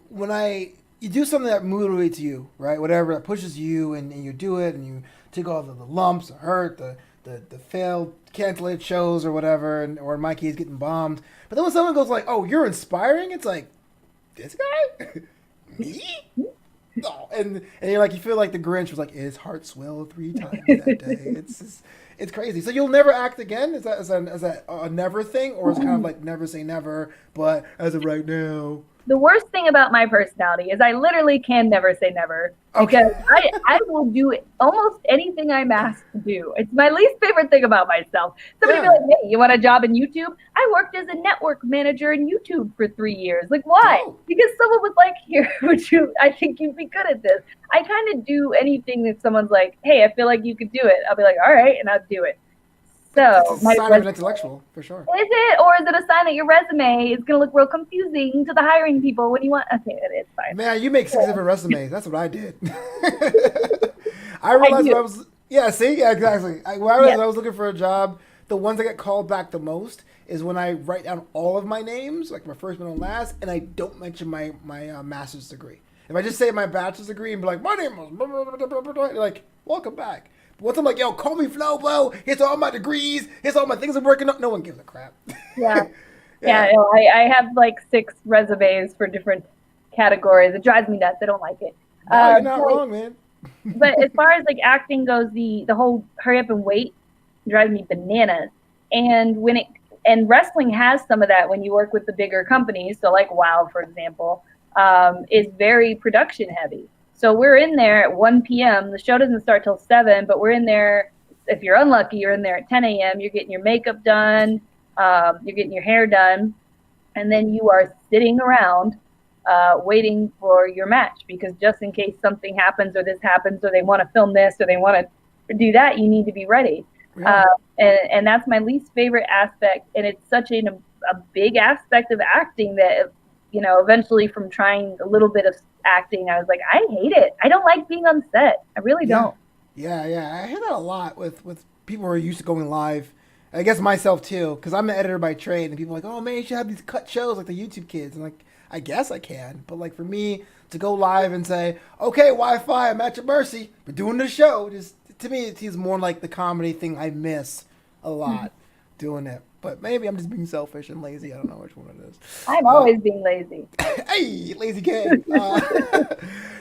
when you do something that motivates you, right? Whatever that pushes you, and you do it, and you take all the lumps, the hurt, the failed, canceled shows or whatever, or in my case, getting bombed. But then when someone goes oh, you're inspiring, it's like, this guy, me. No, and you're you feel like the Grinch was his heart swelled 3 times that day. It's crazy. So you'll never act again? Is that a never thing, or is it kind of like never say never, but as of right now? The worst thing about my personality is I literally can never say never, Okay. because I will do almost anything I'm asked to do. It's my least favorite thing about myself. Somebody be Yeah. like, hey, you want a job in YouTube? I worked as a network manager in YouTube for 3 years. Like, why? Oh. Because someone was like, here, I think you'd be good at this. I kind of do anything if someone's like, hey, I feel like you could do it. I'll be like, all right, and I'll do it. So It's a sign of an intellectual, for sure. is it, or is it a sign that your resume is going to look real confusing to the hiring people when you want? Okay, it's fine. Man, you make 6 different resumes. That's what I did. I realized when I was, yeah, see, yeah, exactly. I realized when I was looking for a job, the ones that get called back the most is when I write down all of my names, like my first, middle, and last, and I don't mention my master's degree. If I just say my bachelor's degree and be like, my name was blah, blah, blah, blah, blah, blah, you're like, welcome back. But once I'm like, yo, call me Flobo, here's all my degrees, here's all my things I'm working on, no one gives a crap. Yeah. No, I have like 6 resumes for different categories. It drives me nuts. I don't like it. No, you're not wrong, man. But as far as like acting goes, the whole hurry up and wait drives me bananas. And wrestling has some of that when you work with the bigger companies. So like WoW, for example, is very production heavy. So we're in there at 1 p.m. The show doesn't start till 7, but we're in there. If you're unlucky, you're in there at 10 a.m. You're getting your makeup done. You're getting your hair done. And then you are sitting around waiting for your match, because just in case something happens or this happens or they want to film this or they want to do that, you need to be ready. Yeah. And that's my least favorite aspect. And it's such a big aspect of acting that, eventually from trying a little bit of acting, I was like, I hate it. I don't like being on set. I really don't. Yeah. I hear that a lot with people who are used to going live. I guess myself too, because I'm an editor by trade, and people are like, oh man, you should have these cut shows like the YouTube kids. And like, I guess I can, but like for me to go live and say, okay, Wi-Fi, I'm at your mercy, we're doing the show, just to me it seems more like the comedy thing I miss a lot doing it. But maybe I'm just being selfish and lazy. I don't know which one it is. I'm always being lazy. Hey, lazy kid.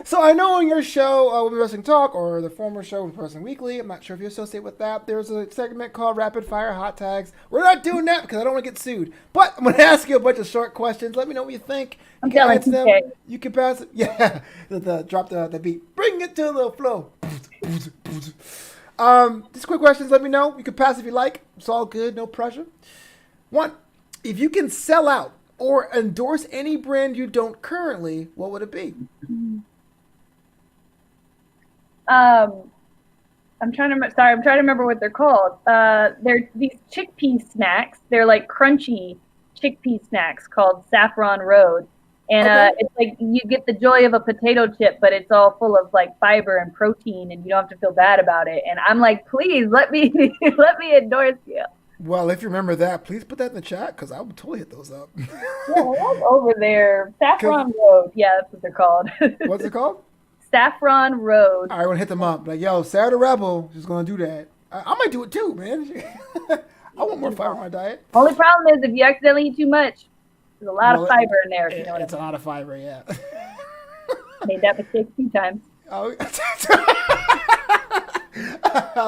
So I know on your show, Women Wrestling Talk, or the former show with Wrestling Weekly, I'm not sure if you associate with that, there's a segment called Rapid Fire Hot Tags. We're not doing that because I don't want to get sued. But I'm going to ask you a bunch of short questions. Let me know what you think. You can answer them. You can pass it. Yeah. Drop the beat. Bring it to the flow. Just quick questions. Let me know. You can pass if you like. It's all good. No pressure. 1, if you can sell out or endorse any brand you don't currently, what would it be? I'm trying to remember what they're called. They're these chickpea snacks. They're like crunchy chickpea snacks called Saffron Road. And it's like you get the joy of a potato chip, but it's all full of like fiber and protein, and you don't have to feel bad about it. And I'm like, please let me endorse you. Well, if you remember that, please put that in the chat, because I would totally hit those up. Yeah, that's over there. Saffron Road. Yeah, that's what they're called. What's it called? Saffron Road. All right, I want to hit them up. Like, yo, Sarah the Rebel is going to do that. I might do it too, man. I want more fiber in my diet. Only problem is if you accidentally eat too much, there's a lot of fiber in there. If you know what It's a lot of fiber, yeah. Made that mistake 2 times. Oh, I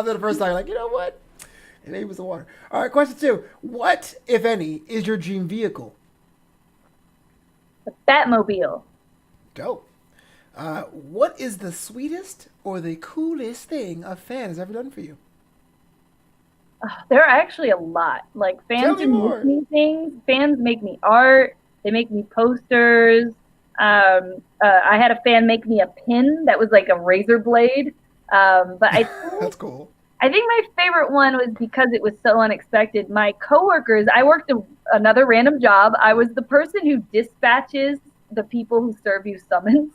did the first time, like, you know what? Maybe it was the water. All right, question 2. What, if any, is your dream vehicle? The Batmobile. Dope. What is the sweetest or the coolest thing a fan has ever done for you? There are actually a lot. Like, fans do make me things. Fans make me art. They make me posters. I had a fan make me a pin that was like a razor blade. But That's cool. I think my favorite one was because it was so unexpected. My coworkers, I worked another random job. I was the person who dispatches the people who serve you summons.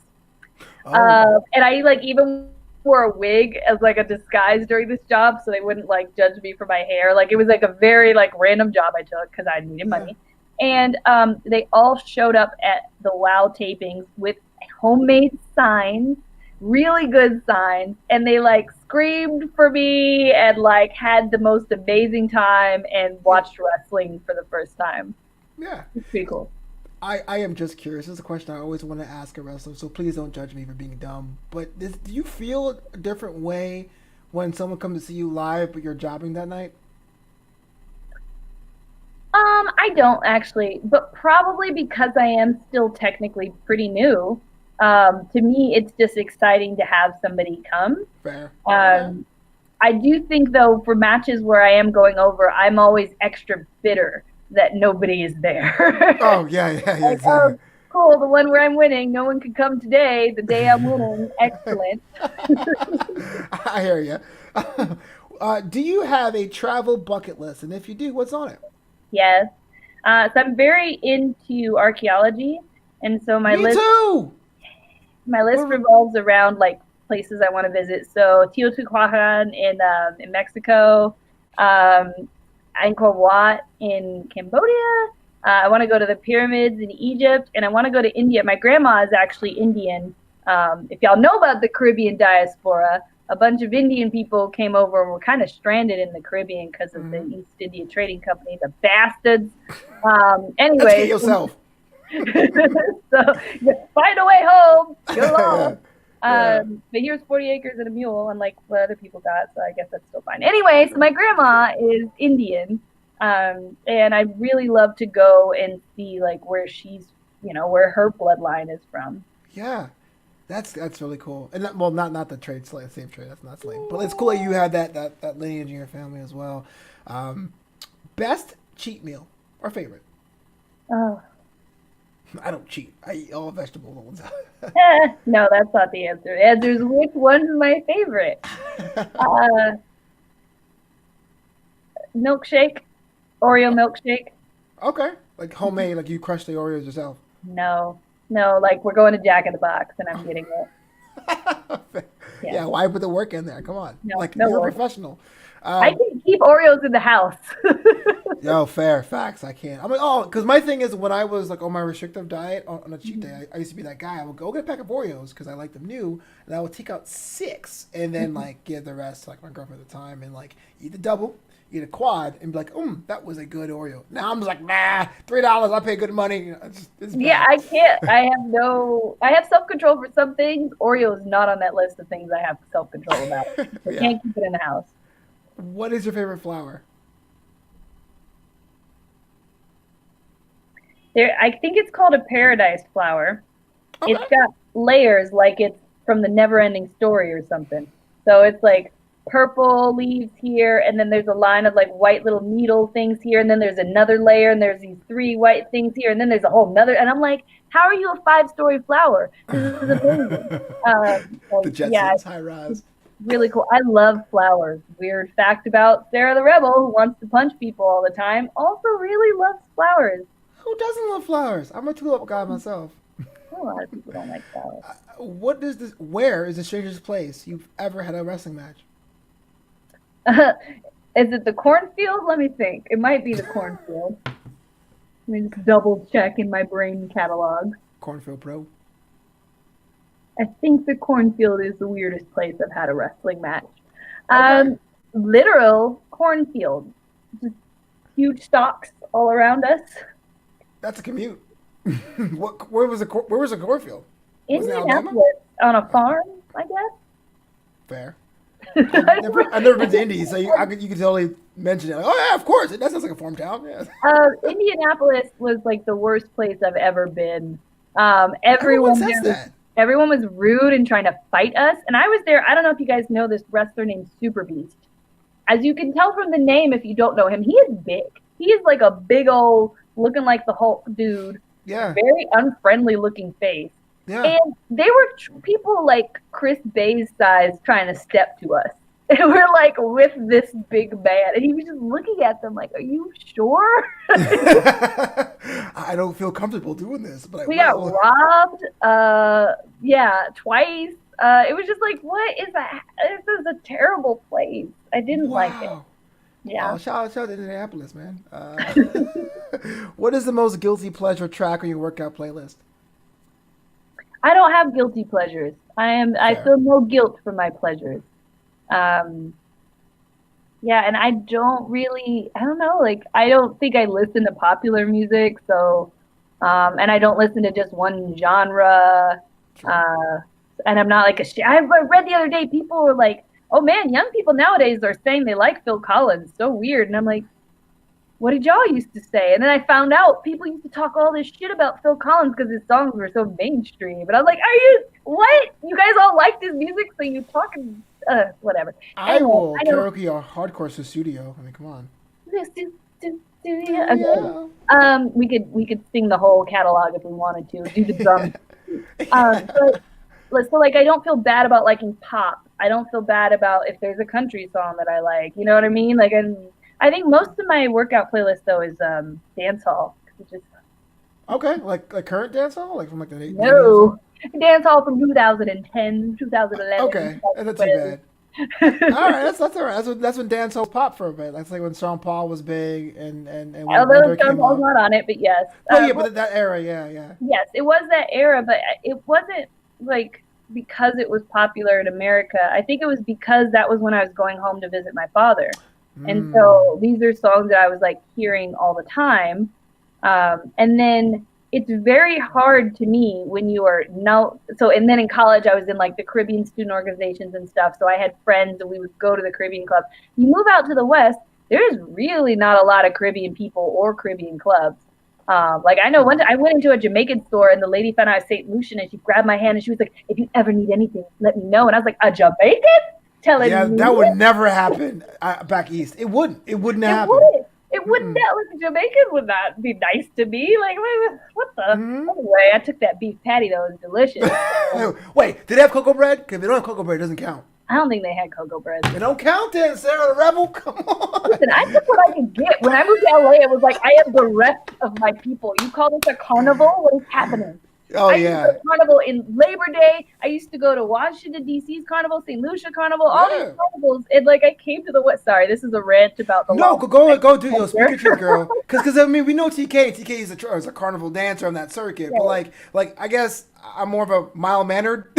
Oh. And I like even wore a wig as like a disguise during this job, so they wouldn't like judge me for my hair. Like it was like a very like random job I took because I needed money. And they all showed up at the WoW tapings with homemade signs, really good signs, and they like screamed for me and like had the most amazing time and watched wrestling for the first time. Yeah. It's pretty cool. I am just curious. This is a question I always want to ask a wrestler, so please don't judge me for being dumb. But do you feel a different way when someone comes to see you live, but you're jobbing that night? I don't actually, but probably because I am still technically pretty new. To me, it's just exciting to have somebody come. Fair. Okay. Um, I do think though, for matches where I am going over, I'm always extra bitter that nobody is there. Oh yeah, yeah, yeah, Like, exactly. oh, cool, the one where I'm winning, no one could come today. The day I'm winning, excellent. I hear you. Do you have a travel bucket list? And if you do, what's on it? Yes. So I'm very into archaeology, and so Me too. my list What- revolves around like places I want to visit. So Teotihuacan in Mexico, um, Angkor Wat in Cambodia. I want to go to the pyramids in Egypt, and I want to go to India. My grandma is actually Indian. If y'all know about the Caribbean diaspora, a bunch of Indian people came over and were kind of stranded in the Caribbean because of the East India Trading Company, the bastards. Educate Anyways, yourself. so yeah, find a way home. You're Yeah. lost. Yeah. But here's 40 acres and a mule, unlike what other people got, so I guess that's still fine. Anyway, so my grandma is Indian, and I really love to go and see like where she's, where her bloodline is from. Yeah. That's really cool. And that, well, not the trade slave, same trade. That's not slave, but it's cool that you had that lineage in your family as well. Um, Best cheat meal or favorite? Oh, I don't cheat. I eat all vegetables all the time. no, that's not the answer. The answer is which one's my favorite? Uh, Milkshake, Oreo milkshake. Okay, like homemade, like you crush the Oreos yourself. No, no, like we're going to Jack in the Box and I'm getting it. Yeah, Yeah, why put the work in there? Come on, no, like no you're a worries. professional. I Um, can keep Oreos in the house. Yo, fair facts. I can't. I'm like, oh, because my thing is when I was like on my restrictive diet on a cheat day, I used to be that guy. I would go get a pack of Oreos because I like them new, and I would take out six and then like give the rest to like my girlfriend at the time and like eat the double, eat a quad, and be like, that was a good Oreo. Now I'm just like, nah, $3. I pay good money. It's Yeah, bad. I can't. I have self control for some things. Oreo is not on that list of things I have self control about. I Yeah. can't keep it in the house. What is your favorite flower? I think it's called a paradise flower. It's Okay. got layers like it's from the never ending story or something. So it's like purple leaves here, and then there's a line of like white little needle things here, and then there's another layer, and there's these three white things here, and then there's a whole nother. And I'm like, how are you a 5-story flower? This is amazing. The Yeah, Jetsons, high rise. really cool. I love flowers. Weird fact about Sarah the Rebel, who wants to punch people all the time, also really loves flowers. Who doesn't love flowers? I'm a tulip guy myself. A lot of people don't like flowers. What is this? Where is the strangest place you've ever had a wrestling match? Is it the cornfield? Let me think. It might be the cornfield. Let me just double check in my brain catalog. Cornfield Pro. I think the cornfield is the weirdest place I've had a wrestling match. Okay. Literal cornfield. Just huge stalks all around us. That's a commute. Where was the cornfield? Was it Alabama? Indianapolis on a farm, I guess. Fair. I've never been to Indy, so you could totally mention it. Like, oh yeah, of course. That sounds like a farm town. Yeah. Indianapolis was like the worst place I've ever been. Everyone says that. Everyone was rude and trying to fight us. And I was there. I don't know if you guys know this wrestler named Super Beast. As you can tell from the name, if you don't know him, he is big. He is like a big old, looking like the Hulk dude, Yeah. very unfriendly looking face. Yeah. And they were people like Chris Bay's size trying to step to us. And we're like with this big man. And he was just looking at them like, are you sure? I don't feel comfortable doing this, but We I got will. robbed, twice. It was just like, what is that? This is a terrible place. I didn't like it. Wow. Yeah. Oh, shout out to Indianapolis, man. What is the most guilty pleasure track on your workout playlist? I don't have guilty pleasures. I Fair. feel no guilt for my pleasures. Um, yeah, and I don't really, I don't know, like, I don't think I listen to popular music, so, and I don't listen to just one genre. True. And I'm not like I read the other day, people were like, oh man, young people nowadays are saying they like Phil Collins. So weird. And I'm like, what did y'all used to say? And then I found out people used to talk all this shit about Phil Collins because his songs were so mainstream. And I was like, are you, what? You guys all like this music, so you talking, whatever. I Anyway, will I know. karaoke a hardcore studio. I mean, come on. Okay. We could sing the whole catalog if we wanted to. Do the drums. But so like I don't feel bad about liking pop. I don't feel bad about if there's a country song that I like. You know what I mean? Like, and I think most of my workout playlist though is dance hall. Just Okay, like current dance hall, like from like the 80s. no dance hall from 2010, 2011. Okay, that's not too bad. All right, that's all right. That's when dance hall popped for a bit. That's like when Sean Paul was big and when Although Wonder Sean came Paul's out. not on it, but yes. Oh yeah, but that era, yeah. Yes, it was that era, but it wasn't like because it was popular in America. I think it was because that was when I was going home to visit my father. And so these are songs that I was like hearing all the time. And then it's very hard to me when you are and then in college I was in like the Caribbean student organizations and stuff. So I had friends and we would go to the Caribbean club. You move out to the West, there's really not a lot of Caribbean people or Caribbean clubs. Like I know one time I went into a Jamaican store and the lady found out I was St. Lucian and she grabbed my hand and she was like, if you ever need anything, let me know. And I was like, a Jamaican? Yeah, that would never happen back east. It wouldn't. It wouldn't happen. It wouldn't. Like Jamaican would not be nice to me. Like what the? Anyway, I took that beef patty though. It was delicious. Wait, did they have cocoa bread? Because if they don't have cocoa bread, it doesn't count. I don't think they had cocoa bread. They don't count then, Sarah the Rebel. Come on. Listen, I took what I could get. When I moved to LA, it was like I am the rest of my people. You call this a carnival? What is happening? Oh, I yeah. used to go to carnival in Labor Day. I used to go to Washington, D.C.'s carnival, St. Lucia carnival, all these carnivals. And like I came to the West. Sorry, this is a rant about the No, go do your speaker trip, girl. Because I mean we know TK. TK is a carnival dancer on that circuit. Yeah. But I guess I'm more of a mild mannered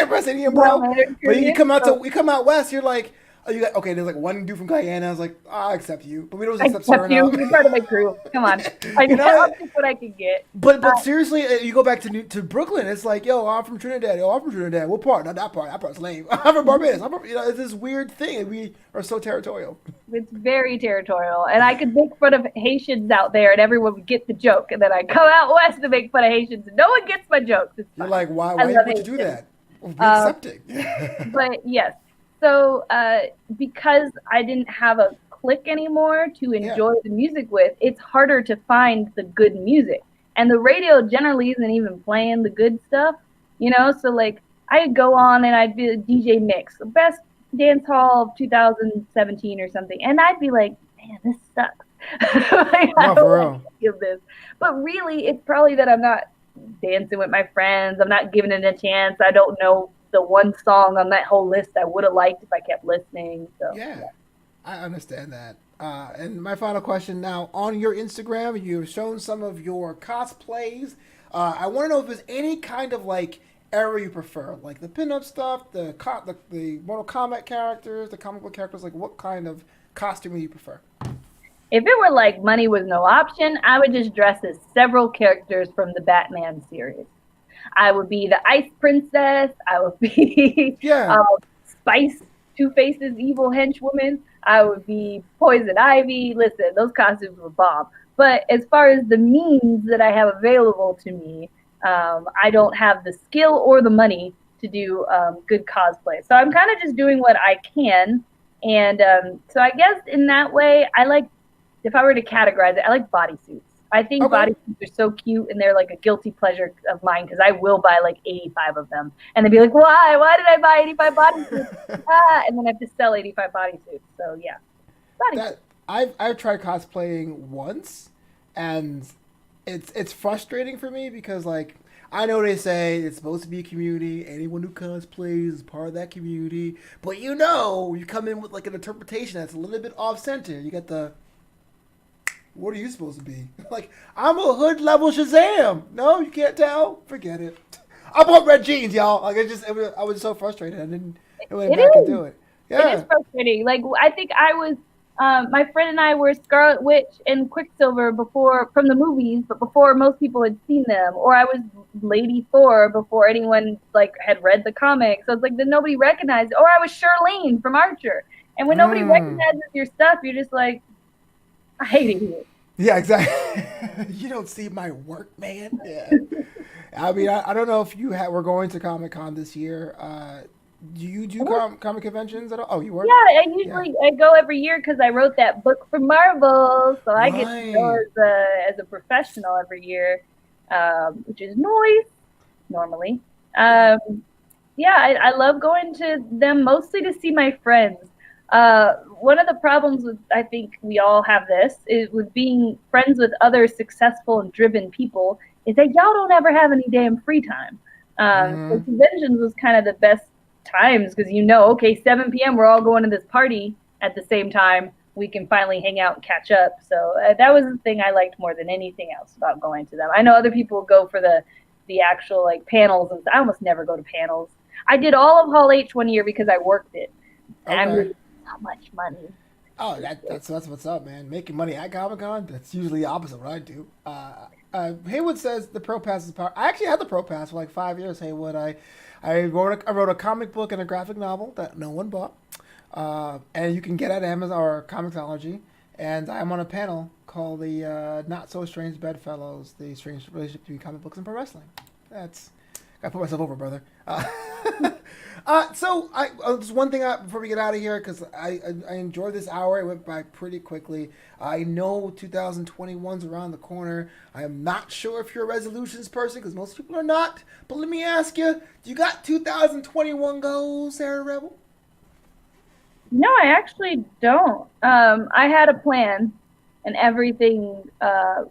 West Indian bro. But you come out west, you're like. Okay, there's like one dude from Guyana. I was like, I'll accept you, but we don't accept Sarah. You're part of my crew. Come on, I'll take what I can get. But seriously, you go back to Brooklyn. It's like, yo, I'm from Trinidad. Yo, I'm from Trinidad. What part? Not that part. That part's lame. I'm from Barbados. It's this weird thing. We are so territorial. It's very territorial, and I could make fun of Haitians out there, and everyone would get the joke. And then I come out west to make fun of Haitians, and no one gets my jokes. You're like, why would you do that? Be accepting. But yes. So because I didn't have a clique anymore to enjoy the music with, it's harder to find the good music. And the radio generally isn't even playing the good stuff, you know? So like I'd go on and I'd be a DJ mix, the best dance hall of 2017 or something. And I'd be like, man, this sucks. Like, I don't like this. But really, it's probably that I'm not dancing with my friends. I'm not giving it a chance. I don't know the one song on that whole list I would have liked if I kept listening. So yeah. I understand that. And my final question now, on your Instagram, you've shown some of your cosplays. I want to know if there's any kind of like era you prefer, like the pinup stuff, the Mortal Kombat characters, the comic book characters. Like, what kind of costume do you prefer? If it were like money was no option, I would just dress as several characters from the Batman series. I would be the Ice Princess. I would be Spice, Two-Face's evil henchwoman. I would be Poison Ivy. Listen, those costumes were bomb. But as far as the means that I have available to me, I don't have the skill or the money to do good cosplay. So I'm kind of just doing what I can. And so I guess in that way, I like, if I were to categorize it, I like bodysuits. I think bodysuits are so cute, and they're like a guilty pleasure of mine because I will buy like 85 of them. And they'd be like, why? Why did I buy 85 bodysuits? And then I have to sell 85 bodysuits. So yeah. Bodysuits. I've tried cosplaying once, and it's frustrating for me because like I know they say it's supposed to be a community. Anyone who cosplays is part of that community. But you come in with like an interpretation that's a little bit off center. You got the, what are you supposed to be? Like, I'm a hood level Shazam. No, you can't tell. Forget it. I bought red jeans, y'all. Like I was so frustrated. I went back and do it. Yeah. It is frustrating. Like I think I was My friend and I were Scarlet Witch and Quicksilver before from the movies, but before most people had seen them. Or I was Lady Thor before anyone like had read the comics. So it's like that nobody recognized. Or I was Charlene from Archer. And when nobody Mm. recognizes your stuff, you're just like, I hate it here. Yeah, exactly. You don't see my work, man. Yeah. I mean, I don't know if you were going to Comic Con this year. Do you do comic conventions at all? Oh, you Yeah, were? Yeah. I go every year because I wrote that book for Marvel, so I get to go Right. as a professional every year, which is nice normally. Yeah. Um, yeah, I love going to them mostly to see my friends. One of the problems with I think we all have this is with being friends with other successful and driven people is that y'all don't ever have any damn free time. So Mm-hmm. conventions was kind of the best times because okay, 7 p.m. we're all going to this party at the same time. We can finally hang out and catch up. So that was the thing I liked more than anything else about going to them. I know other people go for the actual like panels, and I almost never go to panels. I did all of Hall H one year because I worked it. And I Okay. made so much money. Oh, that's what's up, man. Making money at Comic Con. That's usually the opposite of what I do. Haywood says the Pro Pass is power. I actually had the Pro Pass for like 5 years. Haywood, I wrote a comic book and a graphic novel that no one bought, and you can get at Amazon or Comixology. And I'm on a panel called the Not So Strange Bedfellows: The Strange Relationship Between Comic Books and Pro Wrestling. That's I put myself over, brother. Just one thing before we get out of here, because I enjoyed this hour. It went by pretty quickly. I know 2021's around the corner. I am not sure if you're a resolutions person, because most people are not. But let me ask you, do you got 2021 goals, Sarah Rebel? No, I actually don't. I had a plan and everything,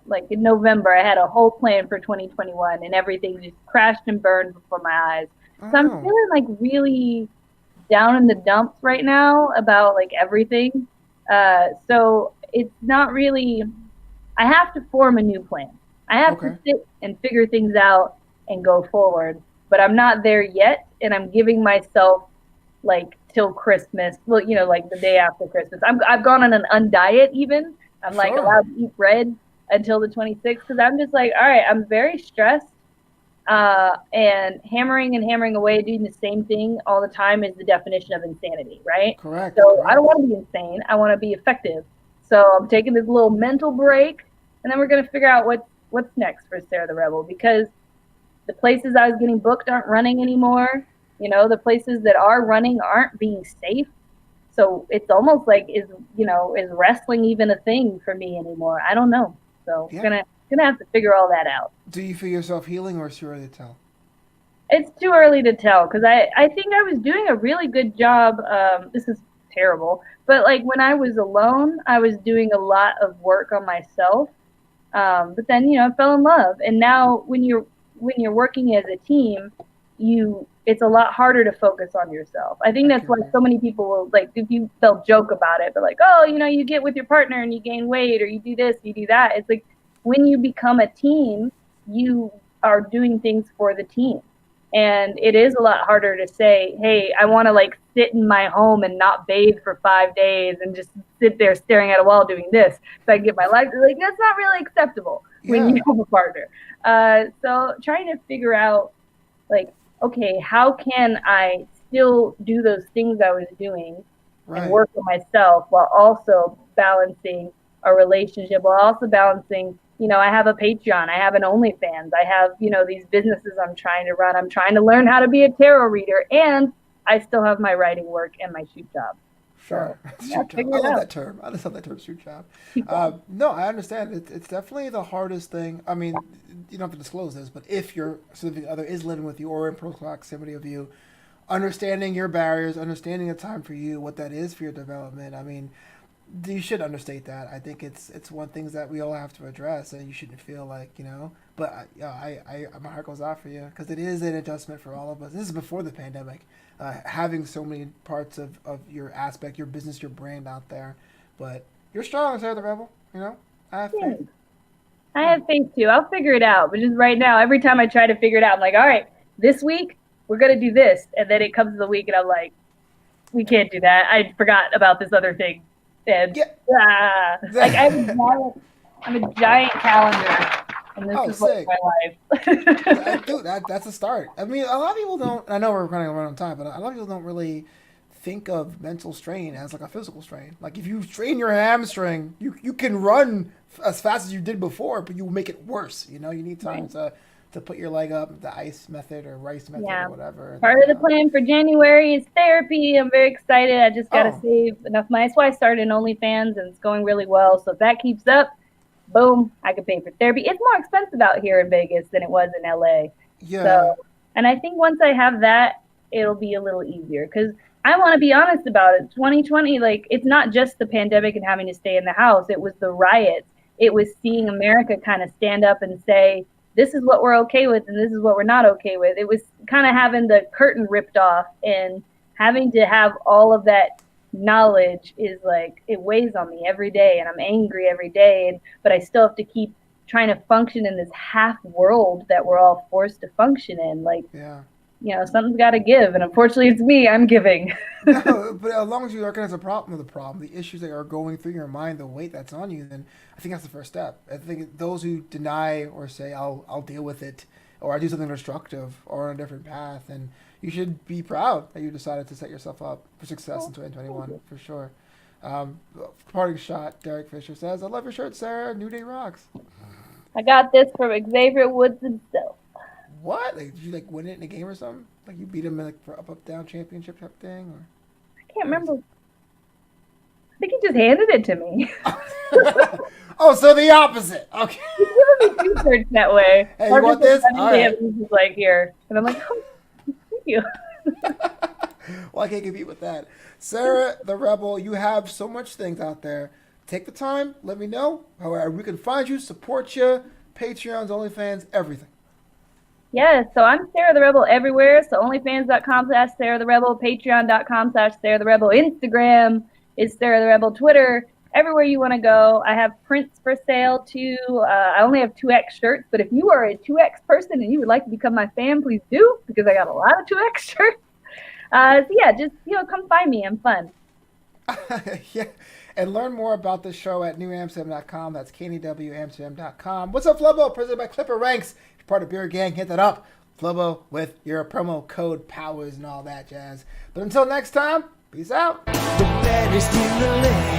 like in November, I had a whole plan for 2021 and everything just crashed and burned before my eyes. So I'm Oh, feeling like really down in the dumps right now about like everything. So it's not really, I have to form a new plan. I have to okay. sit and figure things out and go forward, but I'm not there yet. And I'm giving myself like till Christmas. Well, like the day after Christmas. I've gone on an undiet even. I'm like Sure. allowed to eat bread until the 26th because I'm just like, all right, I'm very stressed. And hammering away doing the same thing all the time is the definition of insanity, right? Correct. So I don't Correct. want to be insane. I want to be effective. So I'm taking this little mental break, and then we're gonna figure out what's next for Sarah the Rebel because the places I was getting booked aren't running anymore. The places that are running aren't being safe. So it's almost like is wrestling even a thing for me anymore? I don't know. So Yeah. gonna have to figure all that out. Do you feel yourself healing, or is it too early to tell? It's too early to tell because I think I was doing a really good job. This is terrible, but like when I was alone, I was doing a lot of work on myself. But then I fell in love, and now when you're working as a team, it's a lot harder to focus on yourself. I think I that's can why agree. so many people will like if they'll joke about it, but like, oh, you get with your partner and you gain weight or you do this, you do that. It's like when you become a team, you are doing things for the team. And it is a lot harder to say, hey, I want to like sit in my home and not bathe for 5 days and just sit there staring at a wall doing this so I can get my life. Like that's not really acceptable when you Yeah. have a partner. So trying to figure out like, okay, how can I still do those things I was doing and Right. work on myself while also balancing a relationship, while also balancing, I have a Patreon, I have an OnlyFans, I have, these businesses I'm trying to run. I'm trying to learn how to be a tarot reader, and I still have my writing work and my shoot job. Sure. So yeah, Shoot job. figure I it love out. that term. I just love that term, shoot job. Keep going. No, I understand. It's definitely the hardest thing. I mean, you don't have to disclose this, but if your significant other is living with you or in close proximity of you, understanding your barriers, understanding the time for you, what that is for your development. I mean, you should understate that. I think it's one things that we all have to address, and you shouldn't feel like But my heart goes out for you because it is an adjustment for all of us. This is before the pandemic, having so many parts of your aspect, your business, your brand out there. But you're strong, Sarah the Rebel. I have faith. Thanks. I Yeah. have faith too. I'll figure it out. But just right now, every time I try to figure it out, I'm like, all right, this week we're gonna do this, and then it comes to the week, and I'm like, we can't do that. I forgot about this other thing. And Yeah. like I'm a giant calendar, and this Oh, is like sick. my life. Dude, that's a start. I mean, a lot of people don't. I know we're running around on time, but a lot of people don't really think of mental strain as like a physical strain. Like if you strain your hamstring, you can run as fast as you did before, but you make it worse. You know, you need time to put your leg up, the ice method or rice method Yeah. or whatever. Part of the plan for January is therapy. I'm very excited. I just got to Oh. save enough money. That's why I started OnlyFans, and it's going really well. So if that keeps up, boom, I could pay for therapy. It's more expensive out here in Vegas than it was in LA. Yeah. So, and I think once I have that, it'll be a little easier because I want to be honest about it. 2020, like, it's not just the pandemic and having to stay in the house, it was the riots. It was seeing America kind of stand up and say, this is what we're okay with and this is what we're not okay with. It was kind of having the curtain ripped off and having to have all of that knowledge is like, it weighs on me every day, and I'm angry every day, but I still have to keep trying to function in this half world that we're all forced to function in. Like, Yeah. you know, something's got to give, and unfortunately it's me. I'm giving. No, but as long as you recognize the problem, the issues that are going through your mind, the weight that's on you, then I think that's the first step. I think those who deny or say I'll deal with it, or I do something destructive or on a different path, and you should be proud that you decided to set yourself up for success in 2021 for sure. Parting shot, Derek Fisher says, "I love your shirt, Sarah. New Day rocks." I got this from Xavier Woods himself. What? Like, did you like win it in a game or something? Like you beat him in like for up down championship type thing, or? I can't remember. I think he just handed it to me. Oh, so the opposite. Okay. He's giving me t-shirts that way. Hey, you want this? All right. He's just like, here. And I'm like, oh, thank you. Well, I can't compete with that. Sarah the Rebel, you have so much things out there. Take the time. Let me know how we can find you, support you, Patreons, OnlyFans, everything. Yeah, so I'm Sarah the Rebel everywhere. So onlyfans.com/Sarah the Rebel, patreon.com/Sarah the Rebel, Instagram is Sarah the Rebel, Twitter, everywhere you want to go. I have prints for sale too. I only have 2X shirts, but if you are a 2X person and you would like to become my fan, please do, because I got a lot of 2X shirts. So yeah, just, you know, come find me. I'm fun. Yeah. And learn more about the show at newamsterdam.com. That's KNEWamsterdam.com. What's up, Flobo? Presented by Clipper Ranks. If you're part of Beer Gang, hit that up. Flobo with your promo code POWERS and all that jazz. But until next time, peace out. The bed is still the